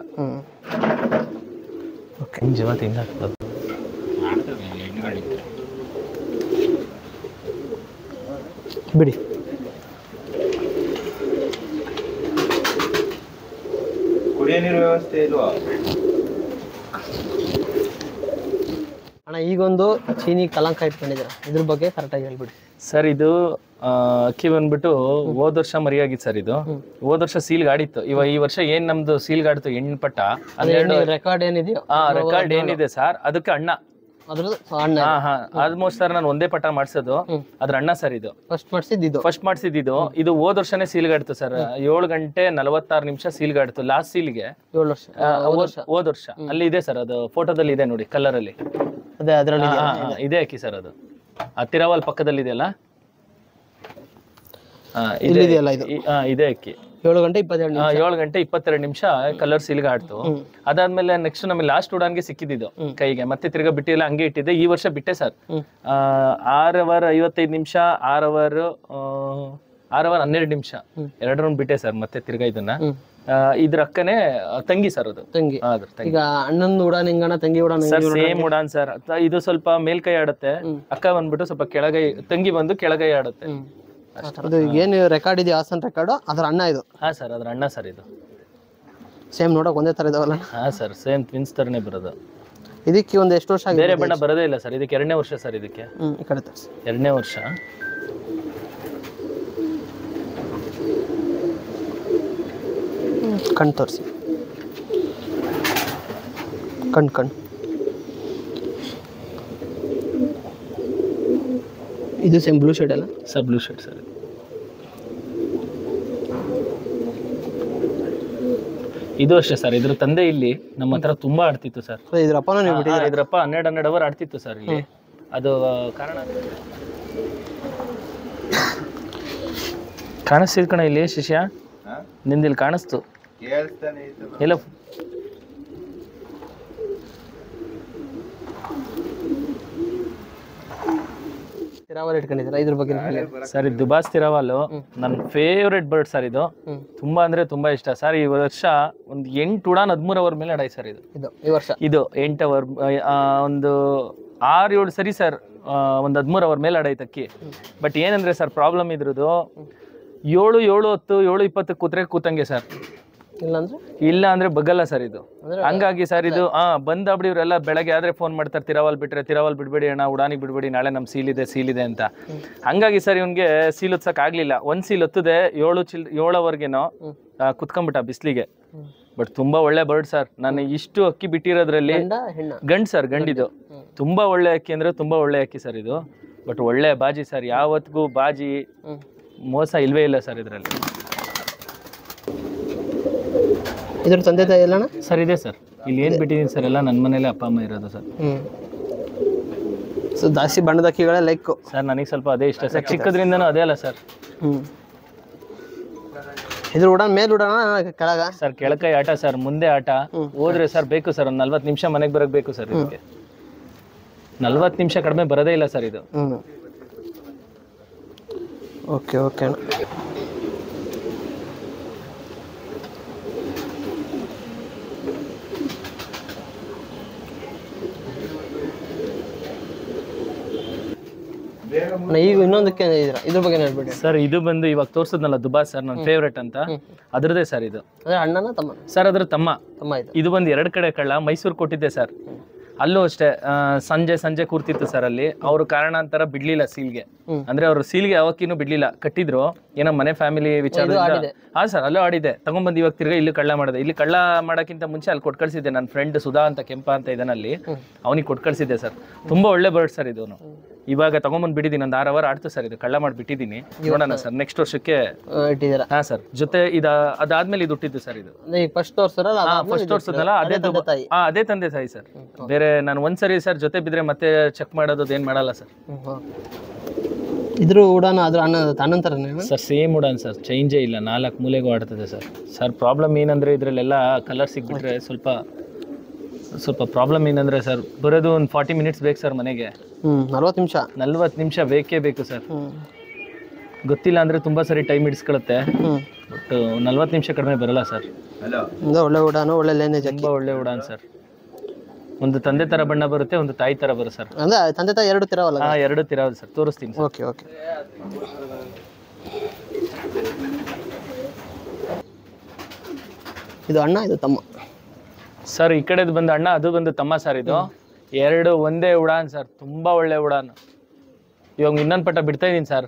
ಓಕೆ, ಜೀವ ತಿಂದಾಕ್ತದೆ. ಬಿಡಿ. ಕುಡಿಯೋ ನೀರು ವ್ಯವಸ್ಥೆ ಇಲ್ವಾ ಅಣ್ಣ? ಈಗೊಂದು ಚೀನಿ ಕಲಂಕ ಇಟ್ಕೊಂಡಿದ್ದೀರಾ, ಇದ್ರ ಬಗ್ಗೆ ಕರೆಕ್ಟಾಗಿ ಹೇಳ್ಬಿಡಿ ಸರ್. ಇದು ಅಕ್ಕಿ ಬಂದ್ಬಿಟ್ಟು ಹೋದ ವರ್ಷ ಮರಿಯಾಗಿತ್ತು ಸರ್. ಇದು ಹೋದ ವರ್ಷ ಸೀಲ್ಗೆ ಆಡಿತ್ತು. ಈ ವರ್ಷ ಏನ್ ನಮ್ದು ಸೀಲ್ಗೆ ಆಡಿತ್ತು ಹೆಣ್ಣು ಪಟ್ಟ. ರೆಕಾರ್ಡ್ ಏನಿದೆಯೋ ರೆಕಾರ್ಡ್ ಏನಿದೆ ಸರ್, ಅದಕ್ಕೆ ಅಣ್ಣ. ಅದ್ರದ್ದು ಅಣ್ಣ. ಆಲ್ಮೋಸ್ಟ್ ಸರ್ ನಾನು ಒಂದೇ ಪಟ ಮಾಡ್ಸೋದು, ಅದ್ರ ಅಣ್ಣ ಸರ್. ಇದು ಫಸ್ಟ್ ಮಾಡ್ಸಿದ್ದು ಇದು ಹೋದ ವರ್ಷನೇ ಸೀಲ್ಗಾಡ್ತು ಸರ್. 7 ಗಂಟೆ 46 ನಿಮಿಷ ಸೀಲ್ಗಾಡ್ತು ಲಾಸ್ಟ್ ಸೀಲ್ಗೆ. 7 ವರ್ಷ ಹೋದ ವರ್ಷ. ಅಲ್ಲಿ ಇದೆ ಸರ್, ಅದು ಫೋಟೋದಲ್ಲಿ ಇದೆ ನೋಡಿ, ಕಲರ್ ಅಲ್ಲಿ. ಅದೇ ಅದ್ರಲ್ಲಿ ಇದೆ ಅಕ್ಕಿ ಸರ್. ಅದು ಆ ತಿರವಾಲ್ ಪಕ್ಕದಲ್ಲಿ ಇದೆಯಲ್ಲ, ಇದೆಯಲ್ಲ ಇದು. ಇದೆ ಅಕ್ಕಿ. 7 ಗಂಟೆ 22 ನಿಮಿಷ ಕಲರ್ ಸೀಲ್ಗೆ ಆಡ್ತು. ಅದಾದ್ಮೇಲೆ ನೆಕ್ಸ್ಟ್ ನಮಗೆ ಲಾಸ್ಟ್ ಉಡಾನ್ಗೆ ಸಿಕ್ಕಿದ್ದು ಕೈಗೆ. ಮತ್ತೆ ತಿರ್ಗಾ ಬಿಟ್ಟಿಲ್ಲ, ಹಂಗೆ ಇಟ್ಟಿದ್ದೆ. ಈ ವರ್ಷ ಬಿಟ್ಟೆ ಸರ್. 6 ಅವರ್ 55 ನಿಮಿಷ, 6 ಅವರ್ 12 ನಿಮಿಷ 2 ರೌಂಡ್ ಬಿಟ್ಟೆ ಸರ್. ಮತ್ತೆ ತಿರ್ಗಾ ಇದನ್ನ ಇದ್ರ ಅಕ್ಕನೇ ತಂಗಿ ಸರ್. ಅದು ತಂಗಿ. ಈಗ ಅಣ್ಣನ ಉಡಾನ್ ಹೆಂಗಣ, ತಂಗಿ Udan sir same Udan sir. ಇದು ಸ್ವಲ್ಪ ಮೇಲ್ಕೈ ಆಡುತ್ತೆ, ಅಕ್ಕ ಬಂದ್ಬಿಟ್ಟು ಸ್ವಲ್ಪ ಕೆಳಗೈ, ತಂಗಿ ಬಂದು ಕೆಳಗೈ ಆಡುತ್ತೆ. ಅದು ಏನು ರೆಕಾರ್ಡ್ ಇದೆಯಾ ಹಾಸನ್ ರೆಕಾರ್ಡ್, ಅದ್ರ ಅಣ್ಣ ಇದು? ಹಾ ಸರ್, ಅದ್ರ ಅಣ್ಣ ಸರ್. ಇದು ಸೇಮ್ ನೋಡಕ್ ಒಂದೇ ತರ ಇದಾವಲ್ಲ? ಹಾ ಸರ್, ಸೇಮ್ ಟ್ವಿನ್ಸ್ ತರನೇ ಬರೋದು. ಇದಕ್ಕೆ ಒಂದು ಎಷ್ಟು ವರ್ಷ ಆಗಿದೆ? ಬೇರೆ ಬಣ್ಣ ಬರೋದೇ ಇಲ್ಲ ಸರ್. ಇದಕ್ಕೆ 2ನೇ ವರ್ಷ ಸರ್. ಇದಕ್ಕೆ ಈ ಕಡೆ ತೋರಿಸಿ. 2ನೇ ವರ್ಷ. ಕಣ್ ತೋರಿಸಿ. ಕಣ್ ಇದು ಸೇಮ್ ಬ್ಲೂ ಶೇಡ್ ಅಲ್ಲ ಸರ್? Blue shade sir. ಇದು ಅಷ್ಟೇ ಸರ್. ಇದ್ರ ತಂದೆ ಇಲ್ಲಿ ನಮ್ಮ ಹತ್ರ ತುಂಬಾ ಆಡ್ತಿತ್ತು ಸರ್. ಇದ್ರಪ್ಪನ ನೀವು ಬಿಟ್ಟಿದ್ದೀರಾ? ಇದ್ರಪ್ಪ 12 ಅವರ್ ಆಡ್ತಿತ್ತು ಸರ್ ಇಲ್ಲಿ. ಅದು ಕಾರಣ ಕಾಣಿಸ್ತಿದ್ ಕಣ ಇಲ್ಲಿ ಶಿಷ್ಯ, ನಿಂದಿಲ್ಲಿ ಕಾಣಿಸ್ತು ಇಲ್ಲ. ತಿರಾವಲ್ ಇಟ್ಕೊಂಡಿದ್ದೀರಾ? ಇದ್ರ ಬಗ್ಗೆ ಸರ್, ಇದು ದುಬಾಸ್ ತಿರಾವಾಲು ನನ್ನ ಫೇವ್ರೆಟ್ ಬರ್ಡ್ ಸರ್. ಇದು ತುಂಬಾ ಅಂದ್ರೆ ತುಂಬಾ ಇಷ್ಟ ಸರ್. ಈ ವರ್ಷ ಒಂದು 8 ಉಡಾನ್ 13 ಅವರ್ ಮೇಲೆ ಆಡಾಯ್ ಸರ್. ಈ ವರ್ಷ ಇದು 8 ಅವರ್, ಒಂದು 6-7 ಸರಿ ಸರ್. ಒಂದು 13 ಅವರ್ ಮೇಲೆ ಆಡಾಯ್ತು ಅಕ್ಕಿ. ಬಟ್ ಏನಂದ್ರೆ ಸರ್ ಪ್ರಾಬ್ಲಮ್ ಇದ್ರದ್ದು, 7:10 7:20 ಕೂತ್ರೆ ಕೂತಂಗೆ ಸರ್. ಇಲ್ಲ ಅಂದ್ರೆ ಬಗ್ಗಲ್ಲ ಸರ್ ಇದು. ಹಂಗಾಗಿ ಸರ್ ಇದು ಬಂದಾಬಿಡಿ. ಇವರೆಲ್ಲ ಬೆಳಗ್ಗೆ ಆದ್ರೆ ಫೋನ್ ಮಾಡ್ತಾರೆ, ತಿರಾವಲ್ ಬಿಡ್ಬೇಡಿ ಅಣ್ಣ, ಉಡಾನಿಗೆ ಬಿಡ್ಬೇಡಿ, ನಾಳೆ ನಮ್ ಸೀಲ್ ಇದೆ ಅಂತ. ಹಂಗಾಗಿ ಸರ್ ಇವ್ನಿಗೆ ಸೀಲ್ ಹೊತ್ಸಕ್ ಆಗ್ಲಿಲ್ಲ. ಒಂದ್ ಸೀಲ್ ಹೊತ್ತದೆ 7 ಅವರ್ಗೆನೋ ಕುತ್ಕೊಂಡ್ಬಿಟ್ಟ ಬಿಸ್ಲಿಗೆ. ಬಟ್ ತುಂಬಾ ಒಳ್ಳೆ ಬರ್ಡ್ ಸರ್. ನಾನು ಇಷ್ಟು ಅಕ್ಕಿ ಬಿಟ್ಟಿರೋದ್ರಲ್ಲಿ ಗಂಡ್ ಸರ್, ಗಂಡಿದು. ತುಂಬಾ ಒಳ್ಳೆ ಅಕ್ಕಿ ಅಂದ್ರೆ ತುಂಬಾ ಒಳ್ಳೆ ಅಕ್ಕಿ ಸರ್ ಇದು. ಬಟ್ ಒಳ್ಳೆ ಬಾಜಿ ಸರ್. ಯಾವತ್ತಿಗೂ ಬಾಜಿ ಮೋಸ ಇಲ್ವೇ ಇಲ್ಲ ಸರ್ ಇದರಲ್ಲಿ. ಇದ್ರ ತಂದೆ ತಾಯಿ ಎಲ್ಲ ಸರ್ ಇದೆ ಸರ್. ಇಲ್ಲಿ ಏನ್ ಬಿಟ್ಟಿದೀನಿ ಸರ್ ಎಲ್ಲ ನನ್ನ ಮನೇಲೆ ಅಪ್ಪ ಅಮ್ಮ ಇರೋದು ಸರ್. ಸೊ ಜಾಸ್ತಿ ಬಣ್ಣದ ಅಕ್ಕಿಗಳೇ ಲೈಕ್ ಸರ್. ನನಗೆ ಸ್ವಲ್ಪ ಅದೇ ಇಷ್ಟ ಸರ್, ಚಿಕ್ಕದ್ರಿಂದನೂ ಅದೇ ಅಲ್ಲ ಸರ್. ಇದ್ರ ಉಡಾನ್ ಮೇಲ್ ಉಡಾನ ಕೆಳಗ ಸರ್? ಕೆಳಕೈ ಆಟ ಸರ್, ಮುಂದೆ ಆಟ. ಹೋದ್ರೆ ಸರ್ ಬೇಕು ಸರ್ ಒಂದು 40 ನಿಮಿಷ ಮನೆಗೆ ಬರಕ್ ಬೇಕು ಸರ್. ಇದಕ್ಕೆ 40 ನಿಮಿಷ ಕಡಿಮೆ ಬರೋದೇ ಇಲ್ಲ ಸರ್ ಇದು. Okay okay. ಈಗ ಇನ್ನೊಂದಕ್ಕೆ ಇದ್ರ ಬಗ್ಗೆ ಹೇಳ್ಬಿಡಿ ಸರ್. ಇದು ಬಂದು ಇವಾಗ ತೋರ್ಸದ್ನಲ್ಲ ದುಬಾಸ್ ಸರ್, ನನ್ನ ಫೇವ್ರೇಟ್ ಅಂತ. ಅದ್ರದೇ ಸರ್ ಇದು. ಅಣ್ಣನ ತಮ್ಮ ಸರ್? ಅದ್ರ ತಮ್ಮ. ಇದು ಬಂದು 2 ಕಡೆ ಕಳ್ಳ. ಮೈಸೂರು ಕೊಟ್ಟಿದ್ದೆ ಸರ್. ಅಲ್ಲೂ ಅಷ್ಟೇ ಸಂಜೆ ಕೂರ್ತಿತ್ತು ಸರ್. ಅಲ್ಲಿ ಅವ್ರ ಕಾರಣಾಂತರ ಬಿಡ್ಲಿಲ್ಲ ಸೀಲ್ಗೆ. ಅಂದ್ರೆ ಅವ್ರು ಸೀಲ್ಗೆ ಯಾವಕ್ಕಿನೂ ಬಿಡ್ಲಿಲ್ಲ, ಕಟ್ಟಿದ್ರು. ಏನೋ ಮನೆ ಫ್ಯಾಮಿಲಿ ವಿಚಾರದಿಂದ. ಹಾ ಸರ್, ಅಲ್ಲೂ ಆಡಿದೆ. ತಗೊಂಡ್ಬಂದು ಇವಾಗ ತಿರ್ಗಾ ಇಲ್ಲಿ ಕಳ್ಳ ಮಾಡಿದೆ. ಇಲ್ಲಿ ಕಳ್ಳ ಮಾಡೋಕ್ಕಿಂತ ಮುಂಚೆ ಅಲ್ಲಿ ಕೊಟ್ಟು ಕಳ್ಸಿದ್ದೆ. ನನ್ನ ಫ್ರೆಂಡ್ ಸುಧಾ ಅಂತ, ಕೆಂಪ ಅಂತ ಇದ್ದಾನಲ್ಲಿ, ಅವನಿಗೆ ಕೊಟ್ಟು ಕಳ್ಸಿದ್ದೆ ಸರ್. ತುಂಬಾ ಒಳ್ಳೆ ಬರ್ಡ್ ಸರ್ ಇದು. ಇವಾಗ ತಗೊಂಡ್ಬಂದು ಬಿಟ್ಟಿದ್ದೀನಿ. ಒಂದು 6 ಅವರ್ ಆಡ್ತು ಸರ್ ಇದು. ಕಳ್ಳ ಮಾಡಿ ಬಿಟ್ಟಿದ್ದೀನಿ. ನೋಡೋಣ ಸರ್ ನೆಕ್ಸ್ಟ್ ವರ್ಷಕ್ಕೆ ಇಟ್ಟಿದ್ದೀರಾ? ಹಾ ಸರ್. ಜೊತೆ ಅದಾದ್ಮೇಲೆ ಇದು ಹುಟ್ಟಿದ್ದು ಸರ್. ಇದು ಫಸ್ಟ್ ತೋರ್ಸದಲ್ಲ? ಅದೇ ತಂದೆ ತಾಯಿ ಸರ್. ಬೇರೆ ನಾನು ಒಂದ್ಸರಿ ಸರ್ ಜೊತೆ ಬಿದ್ರೆ ಮತ್ತೆ ಚೆಕ್ ಮಾಡೋದು ಏನ್ ಮಾಡಲ್ಲ ಸರ್. ಇದ್ರ ಉಡಾನ ಅದ್ರ ಅಣ್ಣನ ಥರನೇ ಸರ್? ಸೇಮ್ ಉಡಾನ್ ಸರ್, ಚೇಂಜೇ ಇಲ್ಲ. 4 ಮೂಲೆಗೂ ಆಡ್ತದೆ ಸರ್. ಸರ್ ಪ್ರಾಬ್ಲಮ್ ಏನಂದ್ರೆ ಇದ್ರಲ್ಲೆಲ್ಲ ಕಲರ್ ಸಿಕ್ಬಿಟ್ರೆ ಸ್ವಲ್ಪ ಪ್ರಾಬ್ಲಮ್ ಏನಂದ್ರೆ ಸರ್, ಬರೋದು ಒಂದು 40 ಮಿನಿಟ್ಸ್ ಬೇಕು ಸರ್ ಮನೆಗೆ. 40 ನಿಮಿಷ ಬೇಕೇ ಬೇಕು ಸರ್. ಗೊತ್ತಿಲ್ಲ ಅಂದರೆ ತುಂಬ ಸರಿ ಟೈಮ್ ಹಿಡಿಸ್ಕೊಳುತ್ತೆ. ಹ್ಞೂ ಬಟ್ 40 ನಿಮಿಷ ಕಡಿಮೆ ಬರಲ್ಲ ಸರ್. ಹಲೋ ಅಂದರೆ ಒಳ್ಳೆ ಉಡಾನು ಒಳ್ಳೆ ಲೈನೇಜ್ ತುಂಬ ಒಳ್ಳೆ ಉಡಾನ್ ಸರ್. ಒಂದು ತಂದೆ ಥರ ಬಣ್ಣ ಬರುತ್ತೆ, ಒಂದು ತಾಯಿ ಥರ ಬರುತ್ತೆ ಸರ್. ಅಂದರೆ ತಂದೆ ತಾಯಿ ಎರಡು ತಿರವಲ್ಲ? ಹಾಂ, 2 ತಿರಾವದು ಸರ್, ತೋರಿಸ್ತೀನಿ ಸರ್. Okay okay. ಇದು ಅಣ್ಣ, ಇದು ತಮ್ಮ ಸರ್. ಈ ಕಡೆದು ಬಂದು ಅಣ್ಣ, ಅದು ಬಂದು ತಮ್ಮ ಸರ್. ಇದು 2 ಒಂದೇ ಉಡಾನ್ ಸರ್, ತುಂಬ ಒಳ್ಳೆ ಉಡಾನ್. ಇವಾಗ ಇನ್ನೊಂದು ಪಟ ಬಿಡ್ತಾ ಇದ್ದೀನಿ ಸರ್.